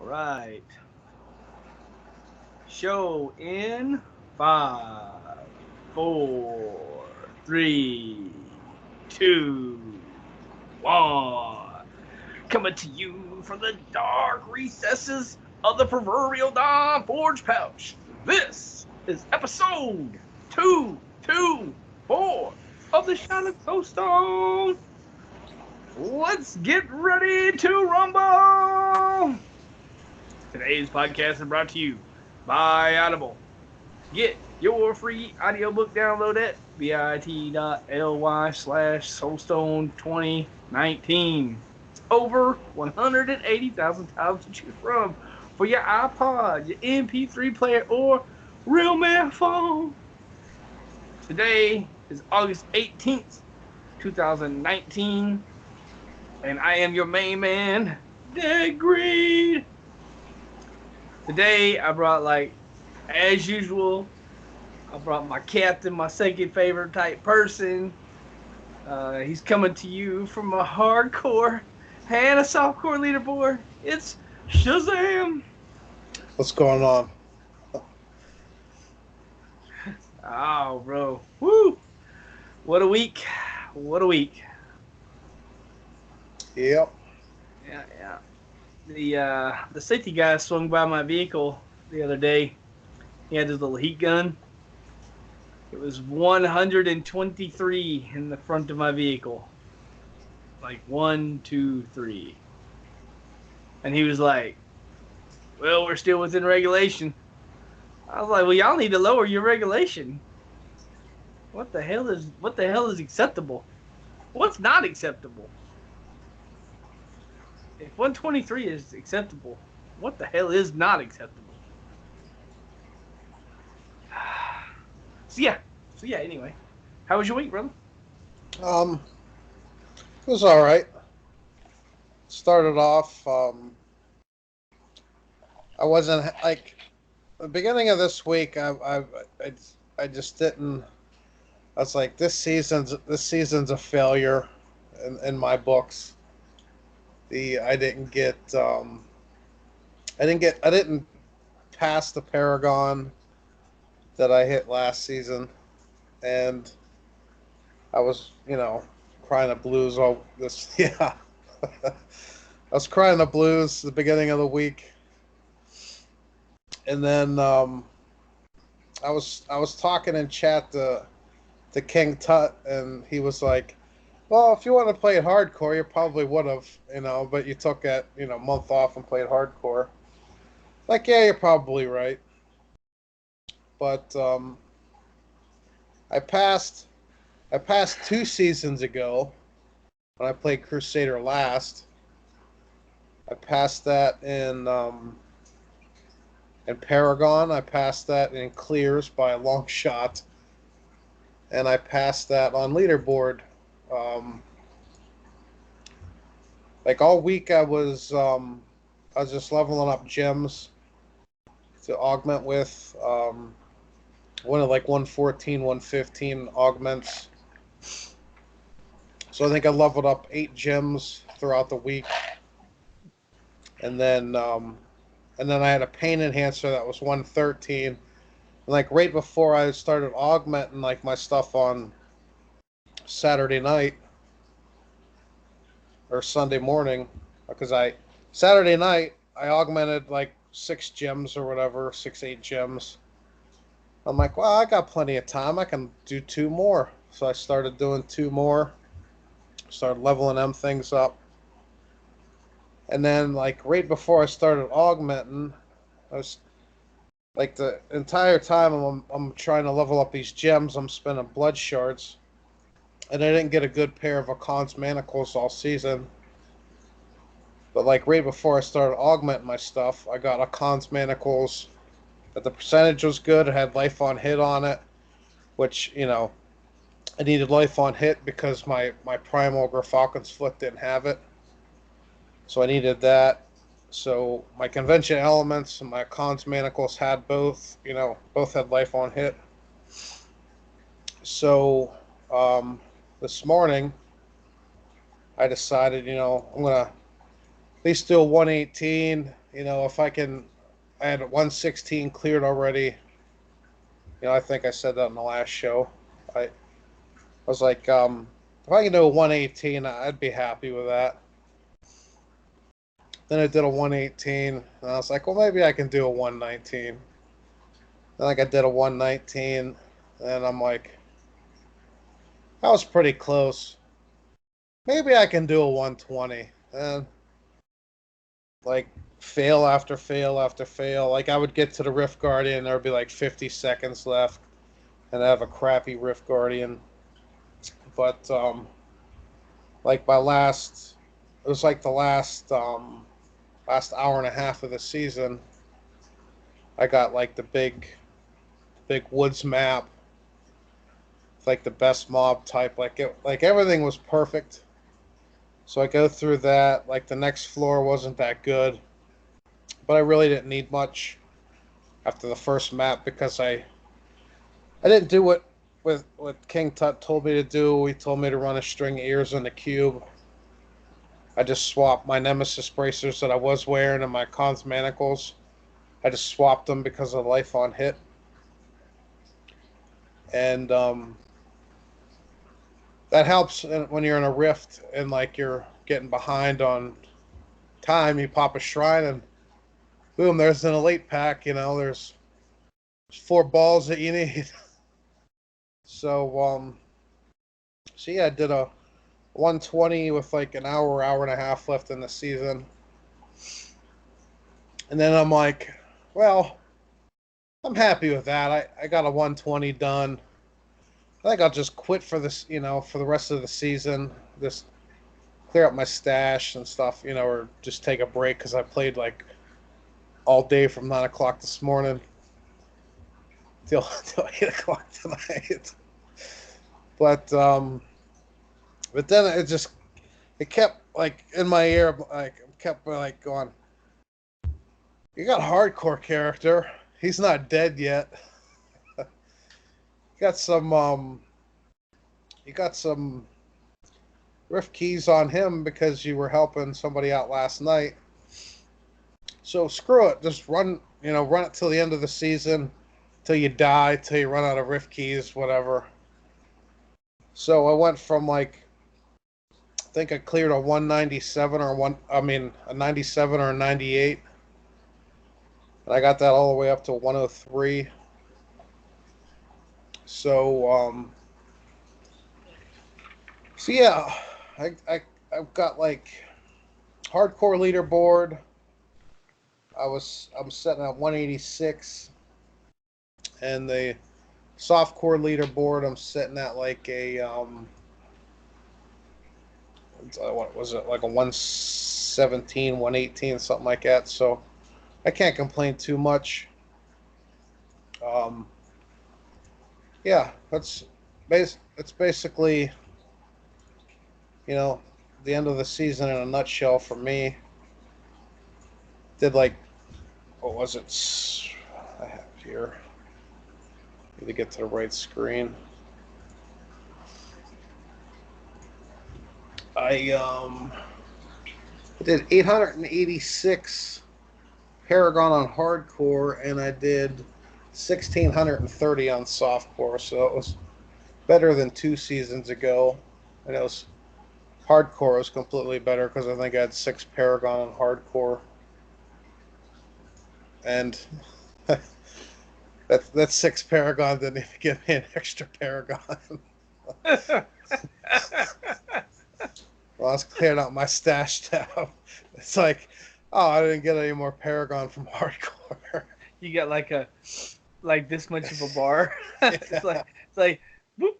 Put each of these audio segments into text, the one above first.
All right. Show in five, four, three, two, one. Coming to you from the dark recesses of the proverbial Don Forge Pouch. This is episode 224 of the Shining Soulstone. Let's get ready to rumble! Today's podcast is brought to you by Audible. Get your free audiobook download at bit.ly/soulstone2019. It's over 180,000 titles to choose from for your iPod, your MP3 player, or real man phone. Today is August 18th, 2019, and I am your main man, Deadgreed. Today I brought, like, as usual, I brought my captain, my second favorite type person. He's coming to you from a hardcore and a softcore leaderboard. It's Shazam. What's going on? Oh, bro. Woo. What a week. What a week. Yep. Yeah. The safety guy swung by my vehicle the other day. He had his little heat gun. It was 123 in the front of my vehicle. Like 1, 2, 3. And he was like, well, we're still within regulation. I was like, well, y'all need to lower your regulation. What the hell is acceptable? What's not acceptable? If 123 is acceptable, what the hell is not acceptable? So yeah, anyway. How was your week, brother? It was all right. Started off, I wasn't like the beginning of this week. I just didn't. I was like, this season's a failure in my books. I didn't pass the Paragon that I hit last season, and I was, crying the blues all this. Yeah, I was crying the blues the beginning of the week, and then I was talking in chat to King Tut, and he was like, "Well, if you want to play hardcore, you probably would have, but you took a month off and played hardcore." Like, yeah, you're probably right, but I passed 2 seasons ago when I played Crusader last. I passed that in Paragon. I passed that in Clears by a long shot, and I passed that on leaderboard. Um, like all week, I was just leveling up gems to augment with. One of like 114, 115 augments. So I think I leveled up 8 gems throughout the week, and then I had a pain enhancer that was 113. And like right before I started augmenting like my stuff on Saturday night or Sunday morning, because Saturday night I augmented like 6 gems or whatever, 8 gems. I'm like, well, I got plenty of time. I can do 2 more. So I started doing 2 more. Started leveling them things up. And then, like, right before I started augmenting, I was, like, the entire time I'm trying to level up these gems, I'm spending blood shards. And I didn't get a good pair of Akon's manacles all season. But, like, right before I started augmenting my stuff, I got Akon's manacles. But the percentage was good. It had life on hit on it, which, I needed life on hit because my primal Grafalcon's Foot didn't have it. So I needed that. So my convention elements and my Khan's manacles had both, both had life on hit. So this morning I decided, I'm going to at least do a 118 if I can, I had 116 cleared already. I think I said that in the last show. I was like, if I can do a 118, I'd be happy with that. Then I did a 118, and I was like, well, maybe I can do a 119. Then I did a 119, and I'm like, that was pretty close. Maybe I can do a 120. And like fail after fail after fail. Like I would get to the Rift Guardian, there would be like 50 seconds left, and I have a crappy Rift Guardian. But like my last, it was like the last hour and a half of the season. I got like the big woods map, like the best mob type. Like everything was perfect. So I go through that. Like the next floor wasn't that good, but I really didn't need much after the first map because I didn't do what King Tut told me to do. He told me to run a string of ears in the cube. I just swapped my Nemesis bracers that I was wearing and my Cons manacles. I just swapped them because of life on hit. And that helps when you're in a rift and like you're getting behind on time. You pop a shrine and boom, there's an elite pack. There's 4 balls that you need. So yeah, I did a 120 with like an hour and a half left in the season. And then I'm like, well, I'm happy with that. I got a 120 done. I think I'll just quit for this, for the rest of the season. Just clear up my stash and stuff, or just take a break because I played like all day from 9 o'clock this morning till 8 o'clock tonight. But but then it kept like in my ear, like kept like going. You got a hardcore character. He's not dead yet. You got some you got some rift keys on him because you were helping somebody out last night. So screw it. Just run it till the end of the season, till you die, till you run out of rift keys, whatever. So I went from like I think I cleared a 197 or a 97 or a 98. And I got that all the way up to 103. So so yeah, I've got like hardcore leaderboard. I'm setting at 186, and the softcore leaderboard I'm setting at like a what was it, like a 117, 118, something like that. So I can't complain too much. Um, yeah, that's basically you know the end of the season in a nutshell for me. Did like what was it? I have here. Need to get to the right screen. I did 886 Paragon on hardcore, and I did 1630 on softcore. So it was better than 2 seasons ago. And it was hardcore was completely better because I think I had 6 Paragon on hardcore, and that 6 Paragon didn't even give me an extra Paragon. Well, I was clearing out my stash tab. It's like, oh, I didn't get any more Paragon from hardcore. You got like this much of a bar. Yeah. it's like boop.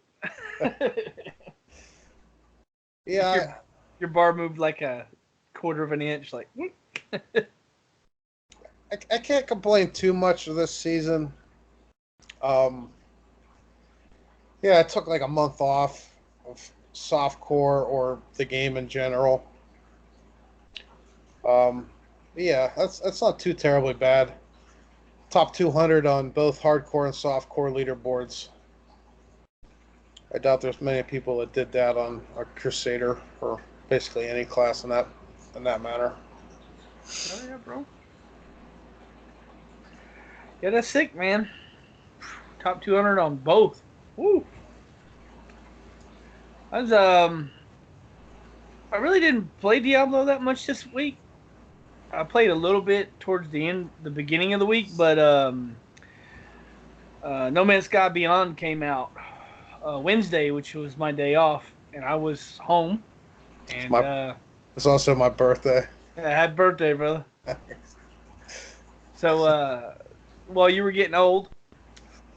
Yeah, your bar moved like a quarter of an inch, like I can't complain too much of this season. Um, yeah, I took like a month off of softcore or the game in general. Um, yeah, that's not too terribly bad. Top 200 on both hardcore and softcore leaderboards. I doubt there's many people that did that on a Crusader or basically any class in that manner. oh yeah, bro. Yeah, that's sick, man. Top 200 on both. Woo. I was I really didn't play Diablo that much this week. I played a little bit towards the beginning of the week, but No Man's Sky Beyond came out Wednesday, which was my day off, and I was home. It's And my. It's also my birthday. happy birthday, brother. So while you were getting old,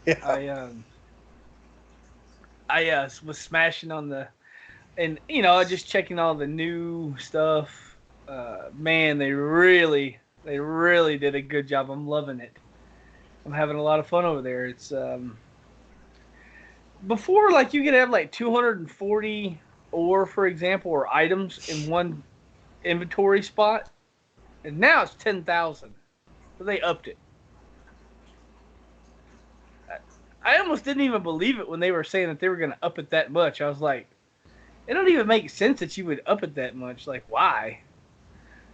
Yeah. I was smashing on the, and just checking all the new stuff. Man, they really did a good job. I'm loving it. I'm having a lot of fun over there. It's before, like, you could have like 240 ore, for example, or items in one inventory spot, and now it's 10,000. So they upped it. I almost didn't even believe it when they were saying that they were going to up it that much. I was like, it don't even make sense that you would up it that much. Like, why?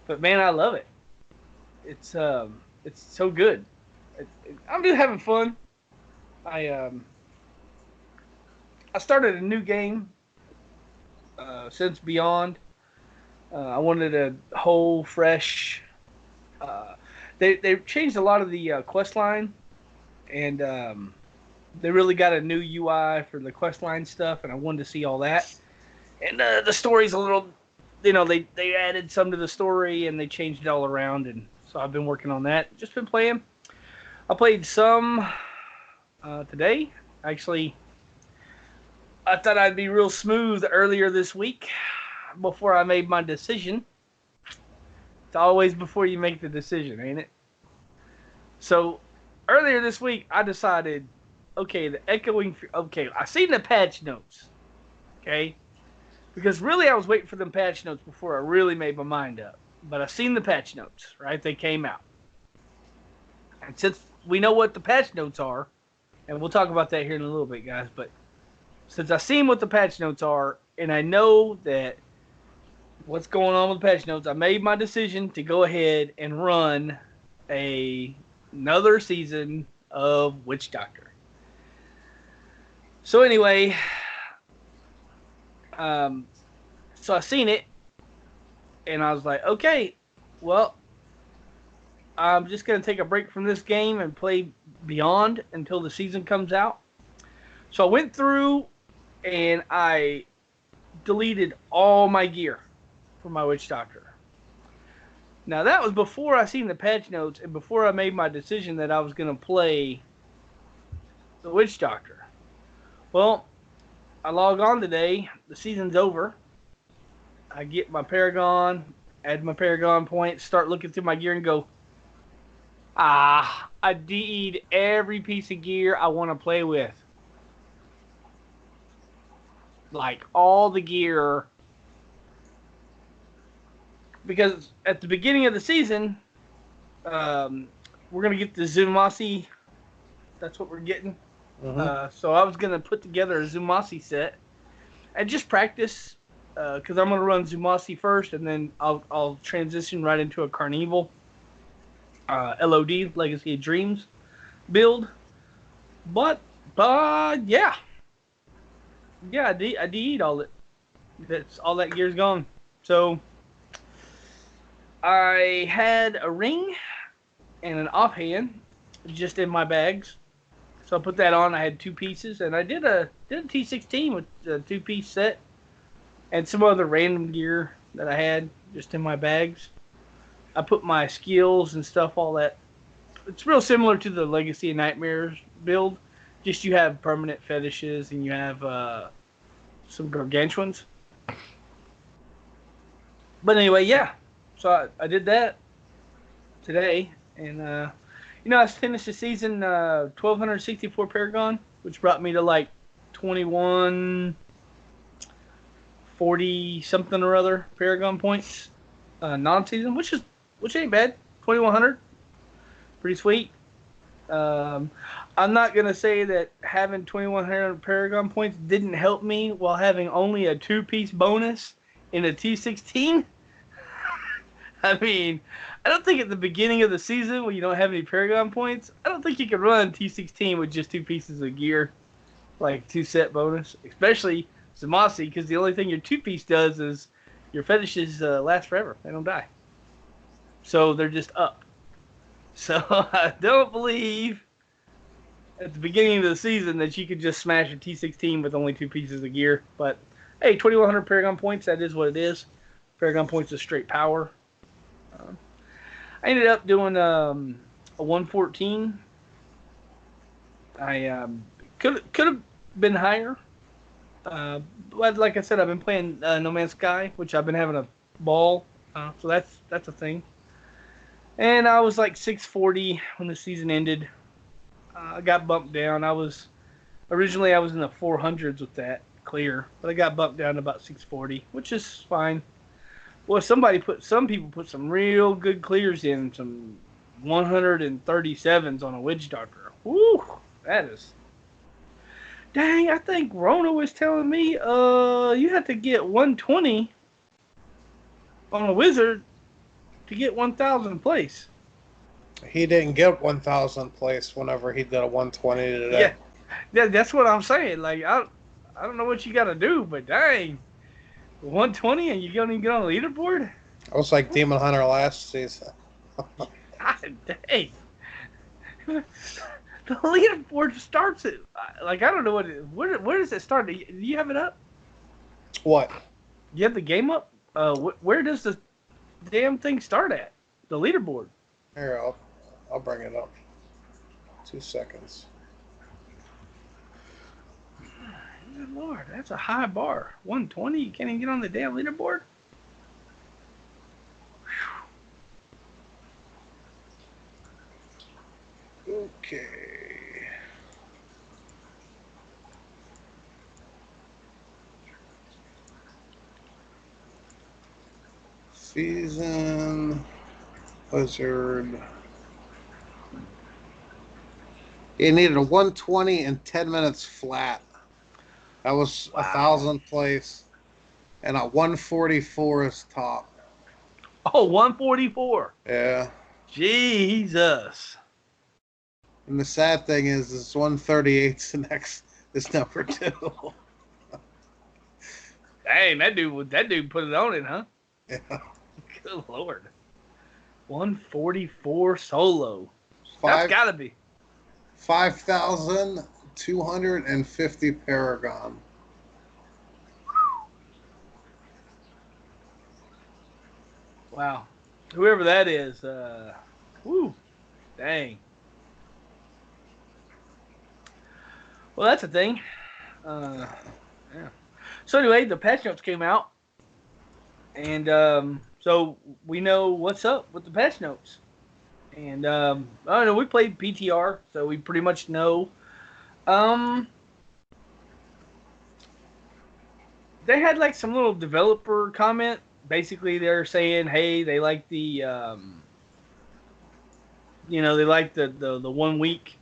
But man, I love it. It's so good. I'm just having fun. I started a new game since Beyond. I wanted a whole fresh. They changed a lot of the quest line, and they really got a new UI for the quest line stuff, and I wanted to see all that. And the story's a little, they added some to the story and they changed it all around, and so I've been working on that. Just been playing. I played some today. Actually, I thought I'd be real smooth earlier this week before I made my decision. It's always before you make the decision, ain't it? So earlier this week, I decided, okay, I seen the patch notes, okay? Because really I was waiting for them patch notes before I really made my mind up. But I seen the patch notes, right? They came out. And since we know what the patch notes are, and we'll talk about that here in a little bit, guys, but since I seen what the patch notes are, and I know that what's going on with the patch notes, I made my decision to go ahead and run another season of Witch Doctor. So anyway, so I seen it, and I was like, okay, well, I'm just going to take a break from this game and play Beyond until the season comes out. So I went through and I deleted all my gear for my Witch Doctor. Now, that was before I seen the patch notes and before I made my decision that I was going to play the Witch Doctor. Well, I log on today. The season's over. I get my Paragon, add my Paragon points, start looking through my gear and go, I DE'd every piece of gear I want to play with. Like, all the gear. Because at the beginning of the season, we're going to get the Zumasi. That's what we're getting. Mm-hmm. So I was going to put together a Zumasi set and just practice. Because I'm going to run Zumasi first, and then I'll transition right into a Carnival LOD, Legacy of Dreams build. But yeah, I DE'd all it. That's all that gear's gone. So I had a ring and an offhand just in my bags. So I put that on. I had two pieces, and I did a T16 with a 2-piece set and some other random gear that I had just in my bags. I put my skills and stuff, all that. It's real similar to the Legacy of Nightmares build. Just you have permanent fetishes and you have some gargantuans. But anyway, yeah. So I did that today. And, I finished the season 1,264 Paragon, which brought me to like 2140 something or other Paragon points non-season, which ain't bad. 2,100. Pretty sweet. I'm not going to say that having 2,100 Paragon points didn't help me while having only a 2-piece bonus in a T16. I mean, I don't think at the beginning of the season when you don't have any Paragon points, I don't think you can run T16 with just 2 pieces of gear, like 2 set bonus, especially Zamasi, because the only thing your 2-piece does is your fetishes last forever. They don't die. So they're just up. So I don't believe at the beginning of the season that you could just smash a T16 with only 2 pieces of gear. But hey, 2,100 Paragon points, that is what it is. Paragon points is straight power. I ended up doing a 114. I could have been higher. But like I said, I've been playing No Man's Sky, which I've been having a ball. So that's a thing. And I was like 640 when the season ended. I got bumped down. Originally I was in the 400s with that clear, but I got bumped down to about 640, which is fine. Well, some people put some real good clears in, some 137s on a Witch Doctor. Woo, that is. Dang, I think Rona was telling me, you have to get 120 on a Wizard to get 1,000 place. He didn't get 1,000 place whenever he did a 120 today. Yeah, that's what I'm saying. Like, I don't know what you got to do, but dang, 120 and you don't even get on the leaderboard? I was like Demon Hunter last season. God dang. The leaderboard starts at, like, I don't know where does it start? Do you have it up? What? You have the game up? Where does the damn thing start at? The leaderboard. Here, I'll bring it up. 2 seconds. Good Lord, that's a high bar. 120, you can't even get on the damn leaderboard? Okay. Season Wizard. He needed a 120 in 10 minutes flat. That was 1,000 place. And a 144 is top. Oh, 144. Yeah. Jesus. And the sad thing is 138's the next is number 2. Dang, that dude put it on it, huh? Yeah. Good Lord. 144 solo. That's gotta be 5,250 Paragon. Wow. Whoever that is, woo, dang. Well, that's a thing. Yeah. So anyway, the patch notes came out, and so we know what's up with the patch notes. And I don't know, we played PTR, so we pretty much know. They had like some little developer comment. Basically, they're saying, hey, they like the, they like the 1 week,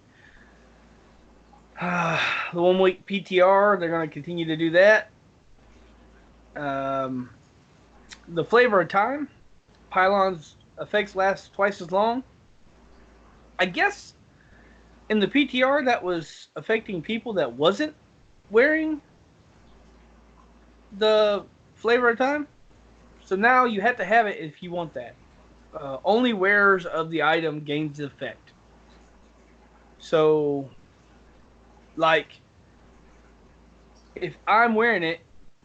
the 1 week PTR. They're going to continue to do that. The flavor of time, pylons effects last twice as long. I guess in the PTR that was affecting people that wasn't wearing the flavor of time. So now you have to have it if you want that. Only wearers of the item gains the effect. So, like, if I'm wearing it,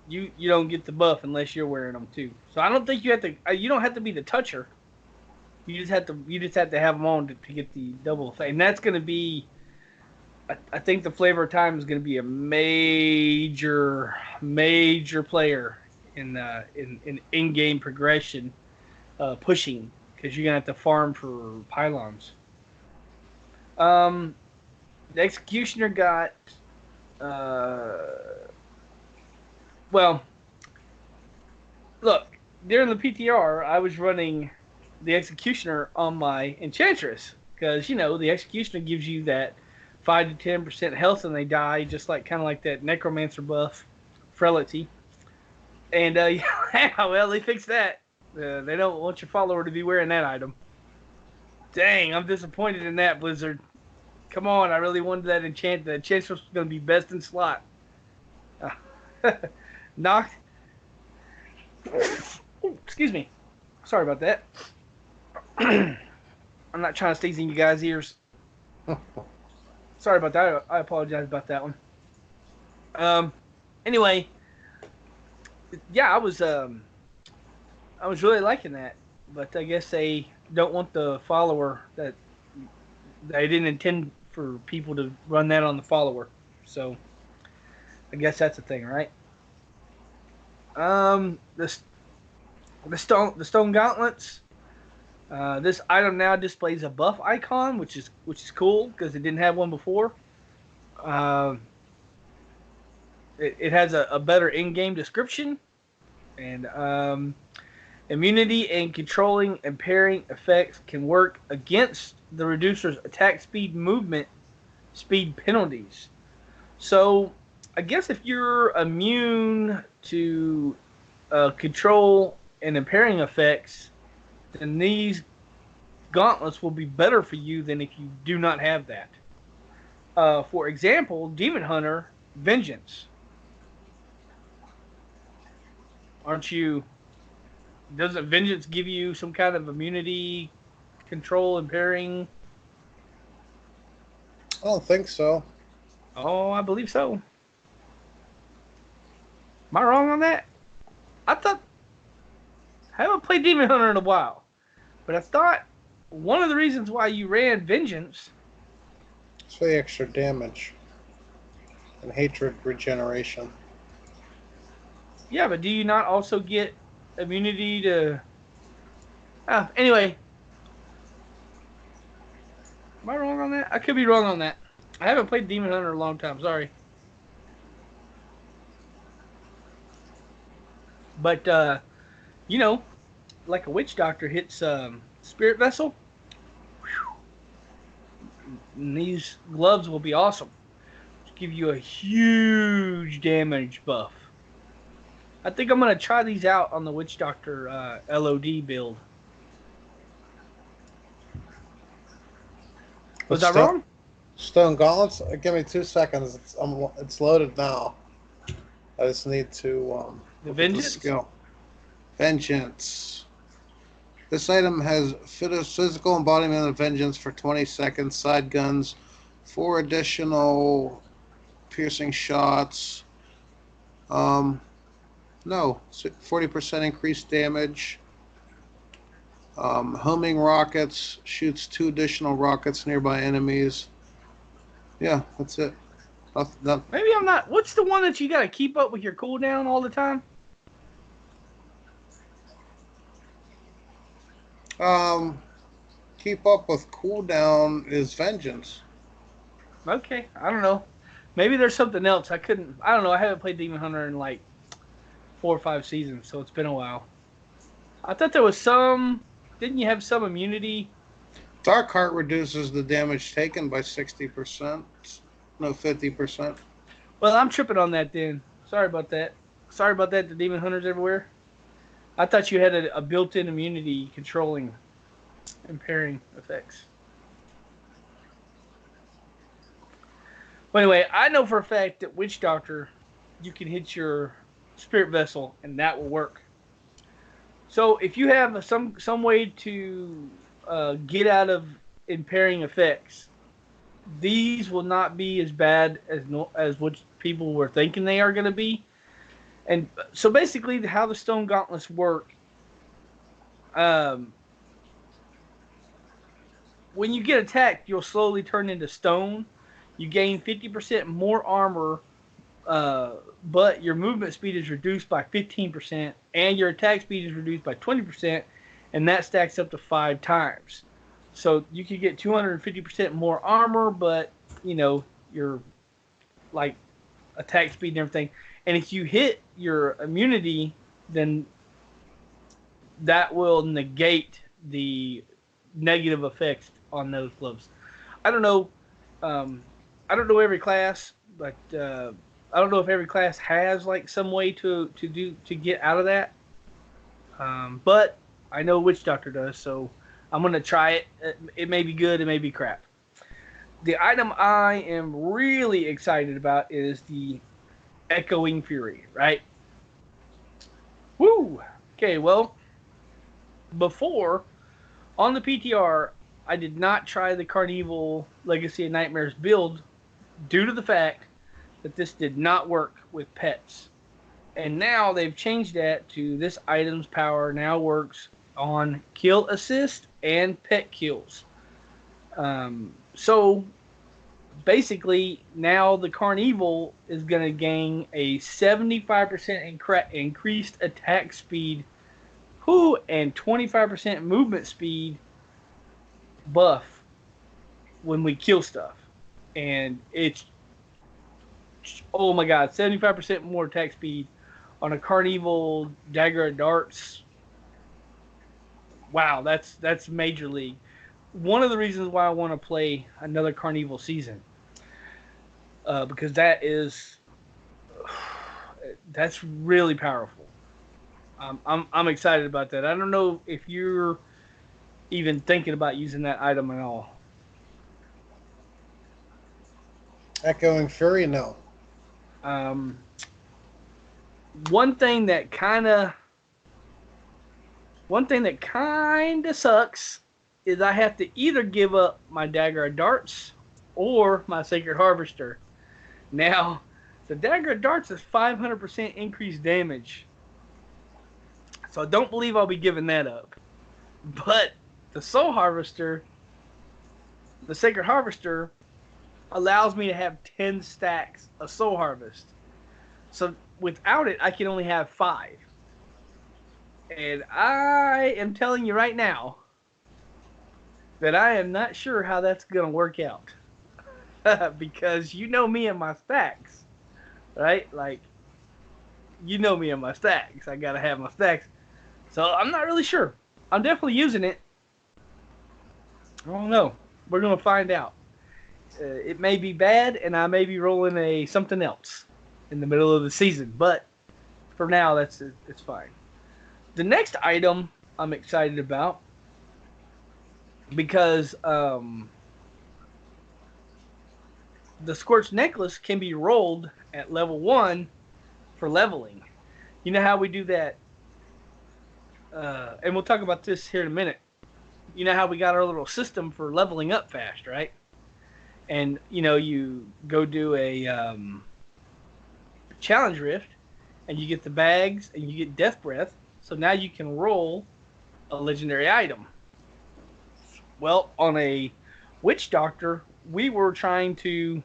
you don't get the buff unless you're wearing them too. So I don't think you have to. You don't have to be the toucher. You just have to have them on to get the double effect, and that's going to be. I think the flavor of time is going to be a major player in in-game progression, pushing, because you're gonna have to farm for pylons. The Executioner got well. Look, during the PTR, I was running the Executioner on my Enchantress because the Executioner gives you that 5 to 10% health and they die, just like kind of like that Necromancer buff, Frailty. And yeah, well, they fixed that. They don't want your follower to be wearing that item. Dang, I'm disappointed in that, Blizzard. Come on, I really wanted that enchant. The enchantment was going to be best in slot. Knock. Excuse me. Sorry about that. I'm not trying to sneeze in you guys' ears. Sorry about that. I apologize about that one. Anyway, yeah, I was really liking that, but I guess they don't want the follower that they didn't intend for people to run that on the follower. So I guess that's the thing, right? Um, the the stone gauntlets. This item now displays a buff icon, which is cool because it didn't have one before. Uh, it has a better in-game description and immunity and controlling and parrying effects can work against the reducer's attack speed movement speed penalties. So I guess if you're immune to control and impairing effects, then these gauntlets will be better for you than if you do not have that. For example, Demon Hunter Vengeance. Aren't you? Doesn't Vengeance give you some kind of immunity, control, impairing? I don't think so. Oh, I believe so. Am I wrong on that? I thought I haven't played Demon Hunter in a while, but I thought one of the reasons why you ran Vengeance. It's for the extra damage and hatred regeneration. Yeah, but do you not also get immunity to? Anyway, am I wrong on that? I could be wrong on that. I haven't played Demon Hunter in a long time. Sorry, but you know, like a witch doctor hits spirit vessel, and these gloves will be awesome. Give you a huge damage buff. I think I'm gonna try these out on the witch doctor LOD build. Was I wrong? Stone gauntlets? Give me 2 seconds. It's loaded now. I just need to The Vengeance? skill. Vengeance. This item has physical embodiment of vengeance for 20 seconds. Side guns, 4 additional piercing shots. No, 40% increased damage. Homing rockets shoots 2 additional rockets nearby enemies. Yeah, that's it. Maybe I'm not. What's the one that you gotta keep up with your cooldown all the time? Keep up with cooldown is vengeance. Okay, I don't know. Maybe there's something else. I don't know. I haven't played Demon Hunter in like 4 or 5 seasons, so it's been a while. I thought there was some. Didn't you have some immunity? Dark Heart reduces the damage taken by 60%. No, 50%. Well, I'm tripping on that then. Sorry about that. Sorry about that, the Demon Hunters everywhere. I thought you had a built-in immunity controlling impairing effects. But anyway, I know for a fact that Witch Doctor, you can hit your spirit vessel and that will work. So if you have some way to get out of impairing effects, these will not be as bad as what people were thinking they are going to be. And so basically, how the Stone Gauntlets work, when you get attacked, you'll slowly turn into stone. You gain 50% more armor, but your movement speed is reduced by 15%, and your attack speed is reduced by 20%, and that stacks up to 5 times. So you could get 250% more armor, but your like attack speed and everything. And if you hit your immunity, then that will negate the negative effects on those gloves. I don't know. I don't know every class, but I don't know if every class has like some way to get out of that. But I know Witch Doctor does, so I'm gonna try it. It may be good, it may be crap. The item I am really excited about is the Echoing Fury, right? Woo! Okay, well, before on the PTR, I did not try the Carnival Legacy of Nightmares build due to the fact that this did not work with pets. And now they've changed that to this item's power now works on kill assist and pet kills. So basically, now the Carnival is going to gain a 75% increased attack speed and 25% movement speed buff when we kill stuff. And it's, oh my god, 75% more attack speed on a Carnival Dagger of Darts. Wow, that's major league. One of the reasons why I want to play another Carnival season, because that's really powerful. I'm excited about that. I don't know if you're even thinking about using that item at all. Echoing Fury, no. Um, one thing that kind of sucks is I have to either give up my Dagger of Darts or my Sacred Harvester. Now, the Dagger of Darts is 500% increased damage, so I don't believe I'll be giving that up. But the Soul Harvester, the Sacred Harvester, allows me to have 10 stacks of Soul Harvest. So without it, I can only have 5. And I am telling you right now that I am not sure how that's going to work out. Because you know me and my stacks, right? Like, you know me and my stacks. I got to have my stacks. So I'm not really sure. I'm definitely using it. I don't know. We're going to find out. It may be bad, and I may be rolling something else in the middle of the season. But for now, it's fine. The next item I'm excited about because the Scorched Necklace can be rolled at level 1 for leveling. You know how we do that? And we'll talk about this here in a minute. You know how we got our little system for leveling up fast, right? And, you go do a challenge rift, and you get the bags, and you get Death Breath. So now you can roll a legendary item. Well, on a Witch Doctor, we were trying to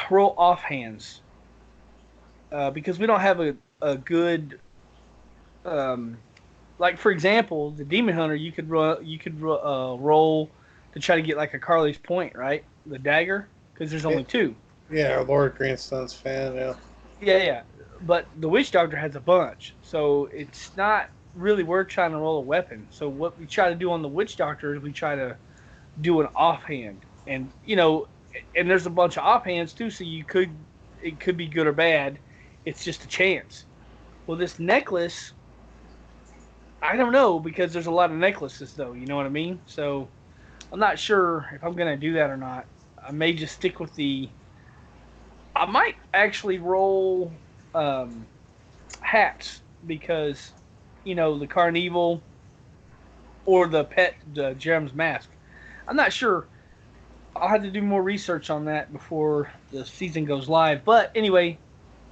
roll offhands. Because we don't have a good... like, for example, the Demon Hunter, you could roll to try to get like a Carly's Point, right? The dagger, because there's only 2. Yeah, Lord Greenstone's fan, yeah. Yeah. But the Witch Doctor has a bunch, so it's not really worth trying to roll a weapon. So what we try to do on the Witch Doctor is we try to do an offhand. And, and there's a bunch of offhands too, so it could be good or bad. It's just a chance. Well, this necklace, I don't know, because there's a lot of necklaces though, you know what I mean? So I'm not sure if I'm going to do that or not. I may just stick with I might actually roll hats because, the Carnival or the Jerem's Mask. I'm not sure. I'll have to do more research on that before the season goes live. But anyway,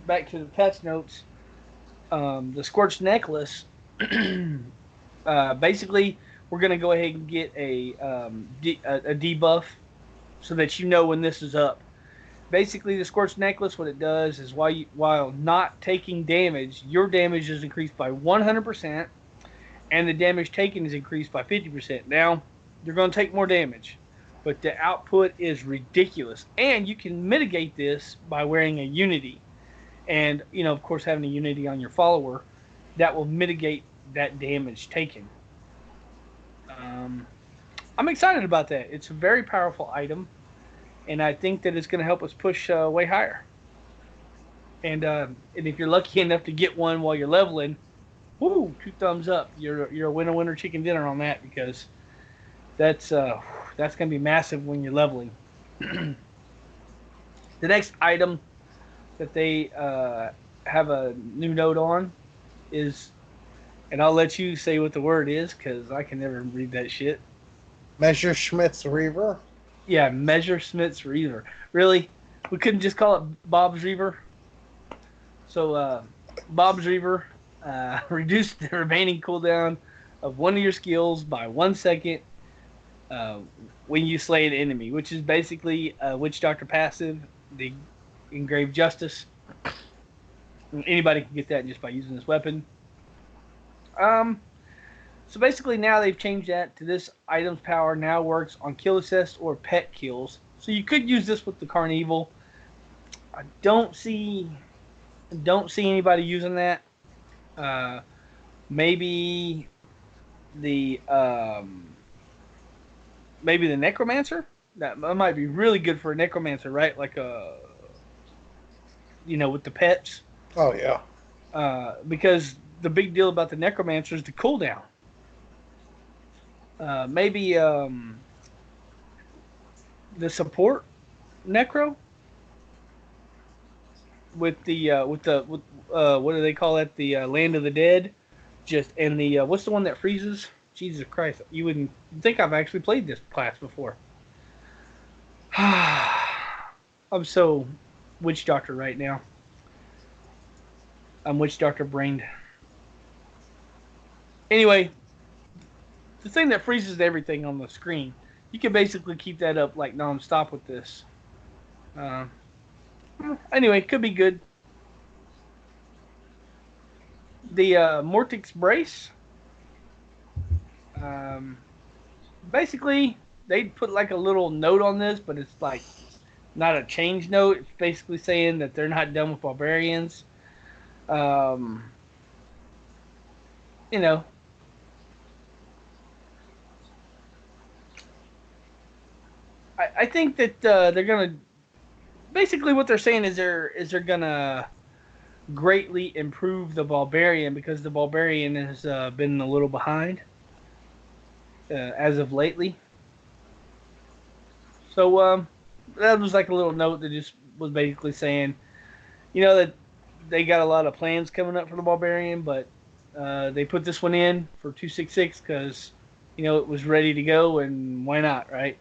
back to the patch notes. The Scorched Necklace, basically, we're going to go ahead and get a debuff so that when this is up. Basically, the Scorched Necklace, what it does is while not taking damage, your damage is increased by 100%, and the damage taken is increased by 50%. Now, you're going to take more damage, but the output is ridiculous. And you can mitigate this by wearing a Unity. And, of course, having a Unity on your follower, that will mitigate that damage taken. I'm excited about that. It's a very powerful item. And I think that it's going to help us push way higher. And if you're lucky enough to get one while you're leveling, whoo, 2 thumbs up. You're a winner chicken dinner on that, because that's gonna be massive when you're leveling. The next item that they have a new note on is, and I'll let you say what the word is because I can never read that shit. Measure Schmidt's Reaver. Yeah, Measure Smith's Reaver. Really? We couldn't just call it Bob's Reaver? So, Bob's Reaver reduced the remaining cooldown of one of your skills by 1 second uh, when you slay an enemy, which is basically Witch Doctor passive, the Engraved Justice. Anybody can get that just by using this weapon. Um, so basically now they've changed that to this item's power now works on kill assist or pet kills. So you could use this with the Carnival. I don't see anybody using that. Uh, maybe the maybe the Necromancer. That might be really good for a Necromancer, right? Like with the pets. Oh yeah. Because the big deal about the Necromancer is the cooldown. Maybe the support Necro with what do they call it? The Land of the Dead. Just and the what's the one that freezes? Jesus Christ! You wouldn't think I've actually played this class before. I'm so Witch Doctor right now. I'm Witch Doctor brained. Anyway, the thing that freezes everything on the screen, you can basically keep that up like non-stop with this. Uh, anyway, could be good. The Mortix Brace. Um, basically, they put like a little note on this, but it's like not a change note. It's basically saying that they're not done with barbarians. Um, you know, I think that they're gonna basically what they're saying is they're gonna greatly improve the barbarian because the barbarian has been a little behind as of lately. So that was like a little note that just was basically saying, that they got a lot of plans coming up for the barbarian, but they put this one in for 266 because it was ready to go, and why not, right?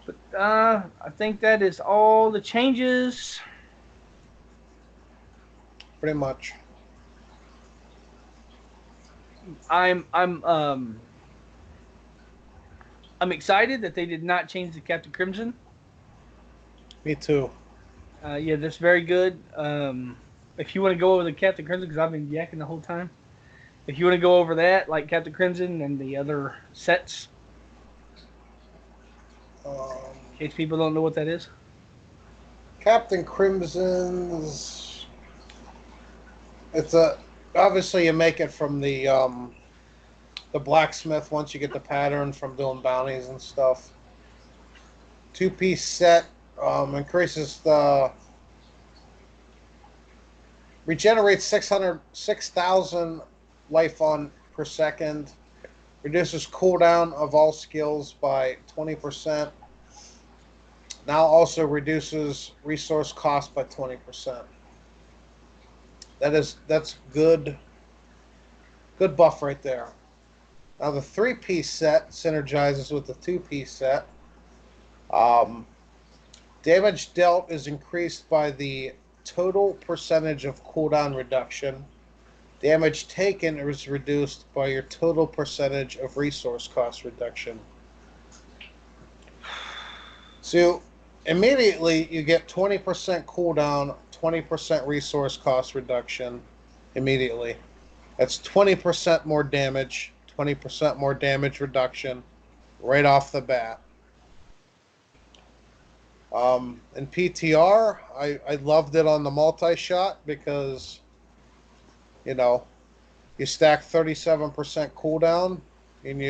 But I think that is all the changes. Pretty much. I'm excited that they did not change the Captain Crimson. Me too. Yeah, that's very good. If you want to go over the Captain Crimson, because I've been yakking the whole time. If you want to go over that, like Captain Crimson and the other sets, in case people don't know what that is. Captain Crimson's. It's obviously you make it from the blacksmith once you get the pattern from doing bounties and stuff. 2-piece set increases the regenerates 6,000 life on per second. Reduces cooldown of all skills by 20%. Now also reduces resource cost by 20%. That's good buff right there. Now the 3-piece set synergizes with the 2-piece set. Damage dealt is increased by the total percentage of cooldown reduction. Damage taken is reduced by your total percentage of resource cost reduction. So immediately you get 20% cooldown, 20% resource cost reduction immediately. That's 20% more damage, 20% more damage reduction right off the bat. In PTR, I loved it on the multi-shot because, you stack 37% cooldown and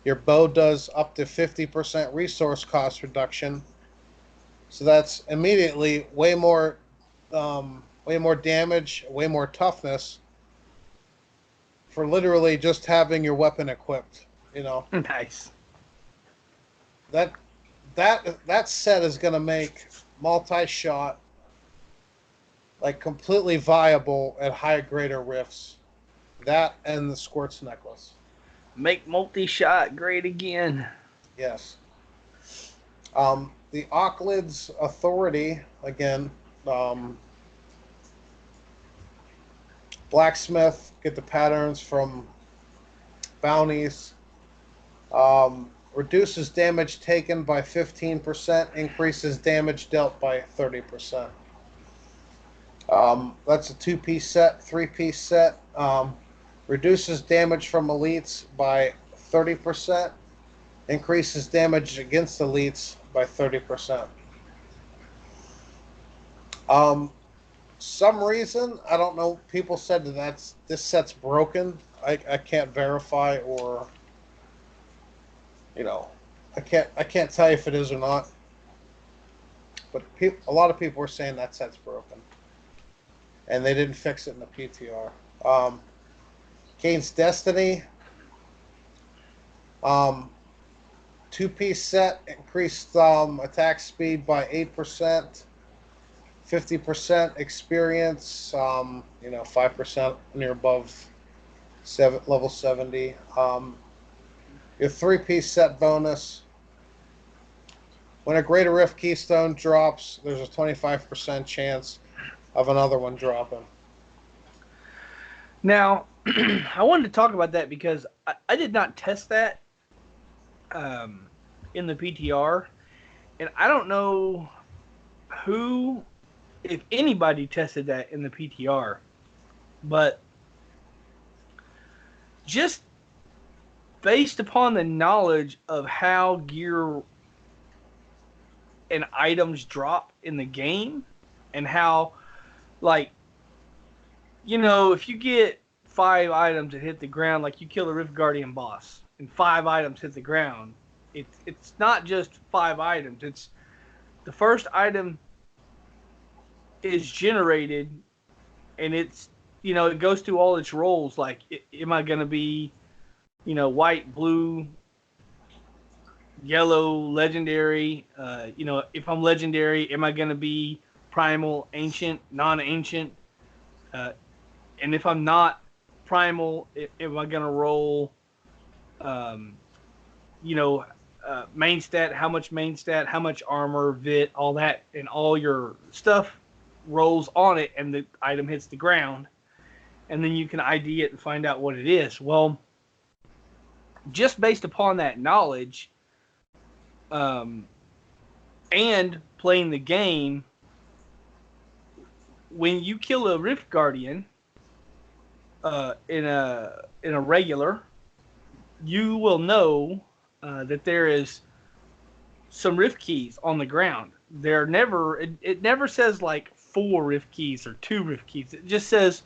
your bow does up to 50% resource cost reduction. So that's immediately way more damage, way more toughness for literally just having your weapon equipped. You know, Nice. that that set is going to make multi-shot like completely viable at high greater rifts. That and the Squirts necklace. Make multi-shot great again. Yes. The Auklid's Authority, again, Blacksmith, get the patterns from bounties. Reduces damage taken by 15%, increases damage dealt by 30%. That's a 2-piece set, 3-piece set. Reduces damage from elites by 30%, increases damage against elites by 30%. Some reason, I don't know, people said that this set's broken. I can't verify, or I can't tell you if it is or not. But a lot of people are saying that set's broken, and they didn't fix it in the PTR. Kane's Destiny, 2-piece set, increased attack speed by 8%, 50% experience, 5% when you're above level 70. Your 3-piece set bonus. When a Greater Rift Keystone drops, there's a 25% chance of another one dropping. Now, I wanted to talk about that because I did not test that in the PTR, and I don't know if anybody tested that in the PTR, but just based upon the knowledge of how gear and items drop in the game, and how, like, if you get 5 items that hit the ground, like you kill a Rift Guardian boss, and 5 items hit the ground, it's not just 5 items. It's the first item is generated, and it's, it goes through all its roles. Like, am I going to be, white, blue, yellow, legendary? If I'm legendary, am I going to be primal, ancient, non-ancient? And if I'm not primal, am I going to roll, main stat, how much armor, vit, all that, and all your stuff rolls on it, and the item hits the ground, and then you can ID it and find out what it is. Well, just based upon that knowledge, and playing the game, when you kill a Rift Guardian in a regular, you will know that there is some Rift keys on the ground. It never says like 4 Rift keys or 2 Rift keys. It just says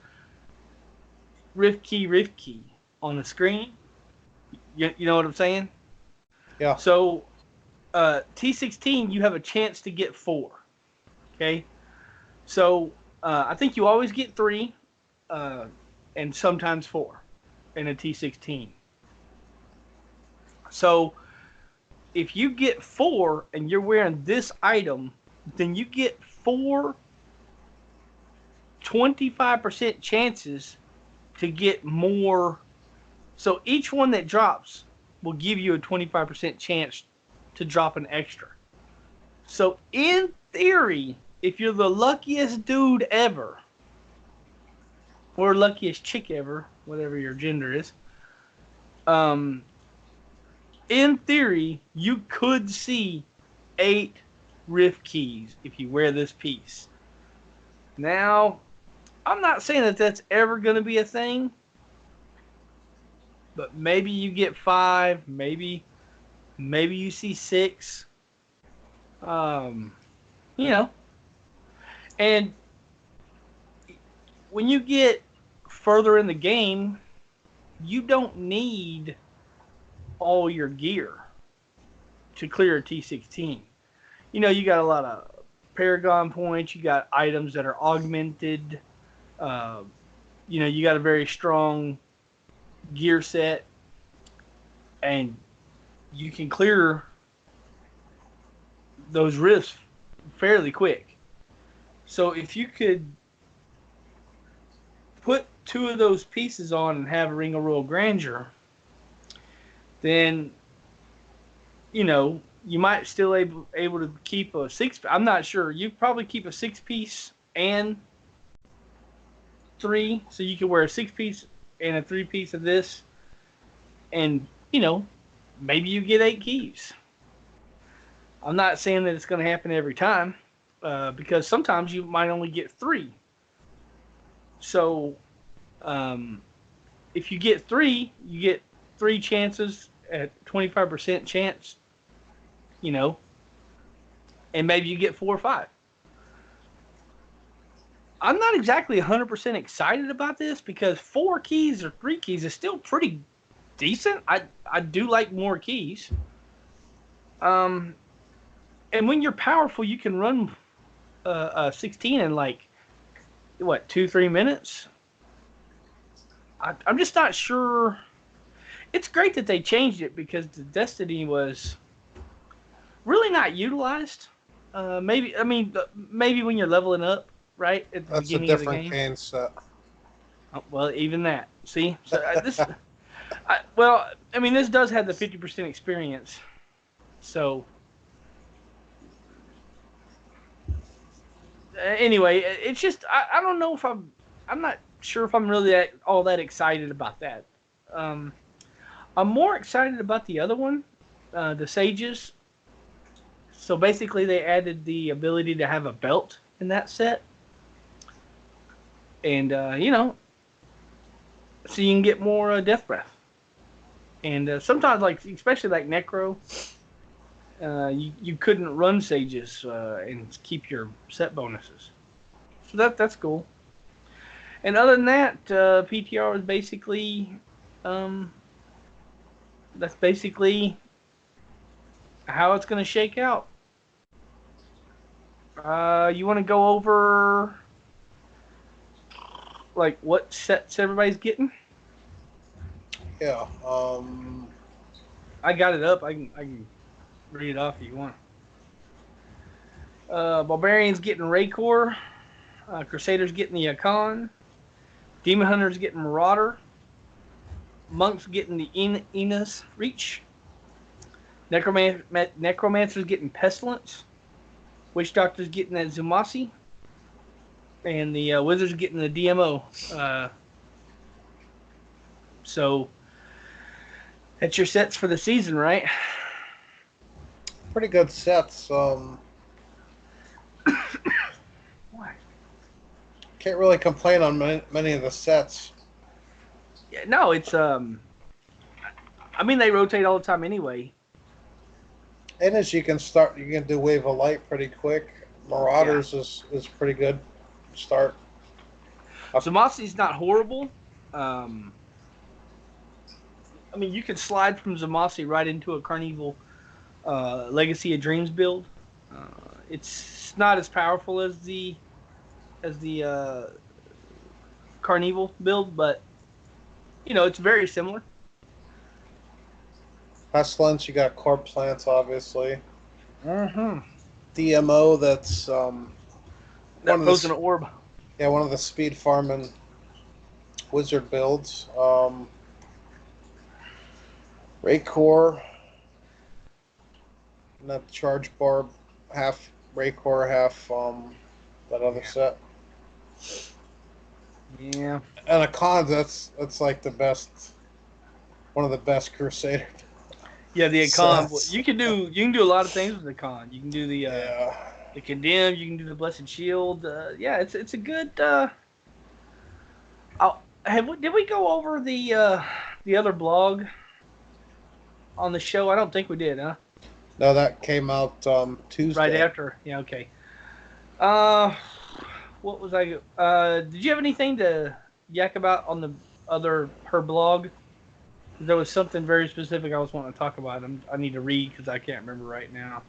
Rift key on the screen. You know what I'm saying? Yeah. So T16, you have a chance to get 4. Okay. So I think you always get 3, and sometimes 4 in a T16. So if you get 4 and you're wearing this item, then you get 4 25% chances to get more. So each one that drops will give you a 25% chance to drop an extra. So in theory, if you're the luckiest dude ever, or luckiest chick ever, whatever your gender is, in theory, you could see 8 Rift keys if you wear this piece. Now, I'm not saying that that's ever going to be a thing, but maybe you get 5, maybe you see 6. And when you get further in the game, you don't need all your gear to clear a T16. You got a lot of Paragon points, you got items that are augmented, you got a very strong gear set, and you can clear those rifts fairly quick. So if you could put two of those pieces on and have a Ring of Royal Grandeur, then you might still able to keep a six. I'm not sure. You probably keep a 6-piece and 3, so you can wear a 6-piece and a 3-piece of this, and maybe you get 8 keys. I'm not saying that it's going to happen every time, because sometimes you might only get 3. So, if you get 3, you get 3 chances at 25% chance, and maybe you get 4 or 5. I'm not exactly 100% excited about this because 4 keys or 3 keys is still pretty decent. I do like more keys. And when you're powerful, you can run 16 in like 2-3 minutes. I'm just not sure. It's great that they changed it because the Destiny was really not utilized. Maybe when you're leveling up, right at the That's a beginning of the different game. cane set. Oh, well, even that. See, so this. This does have the 50% experience. So anyway, it's just I don't know if I'm not sure if I'm really all that excited about that. Um, I'm more excited about the other one, the Sages. So basically, they added the ability to have a belt in that set, and so you can get more death breath. And sometimes, especially like Necro, you couldn't run Sages and keep your set bonuses. So that's cool. And other than that, PTR is basically um, that's basically how it's going to shake out. You want to go over like what sets everybody's getting? Yeah. I got it up. I can read it off if you want. Barbarian's getting Raycor. Crusader's getting the Akon. Demon Hunter's getting Marauder. Monk's getting the Enos Reach. Necromancer's getting Pestilence. Witch Doctor's getting that Zumasi. And the Wizard's getting the DMO. So that's your sets for the season, right? Pretty good sets. Can't really complain on many of the sets. Yeah, no, it's they rotate all the time anyway. And as you can do Wave of Light pretty quick. Marauders is pretty good start. Zamasi's not horrible. You can slide from Zamasi right into a Carnival Legacy of Dreams build. It's not as powerful as the Carnival build, but it's very similar. Pestilence, you got Corpse Lance, obviously. Mm-hmm. DMO, that's that Frozen Orb. Yeah, one of the speed farming wizard builds. Raycor, and that charge barb, half Raycor, half that other set. Yeah. And a con, that's like the best, one of the best Crusader. Yeah, the Akon. You can do a lot of things with the Akon. You can do the Condemned. You can do the Blessed Shield. It's a good. Did we go over the other blog on the show? I don't think we did, huh? No, that came out Tuesday. Right after. Yeah. Okay. What was I? Did you have anything to yak about on the her blog? There was something very specific I was wanting to talk about. I need to read because I can't remember right now.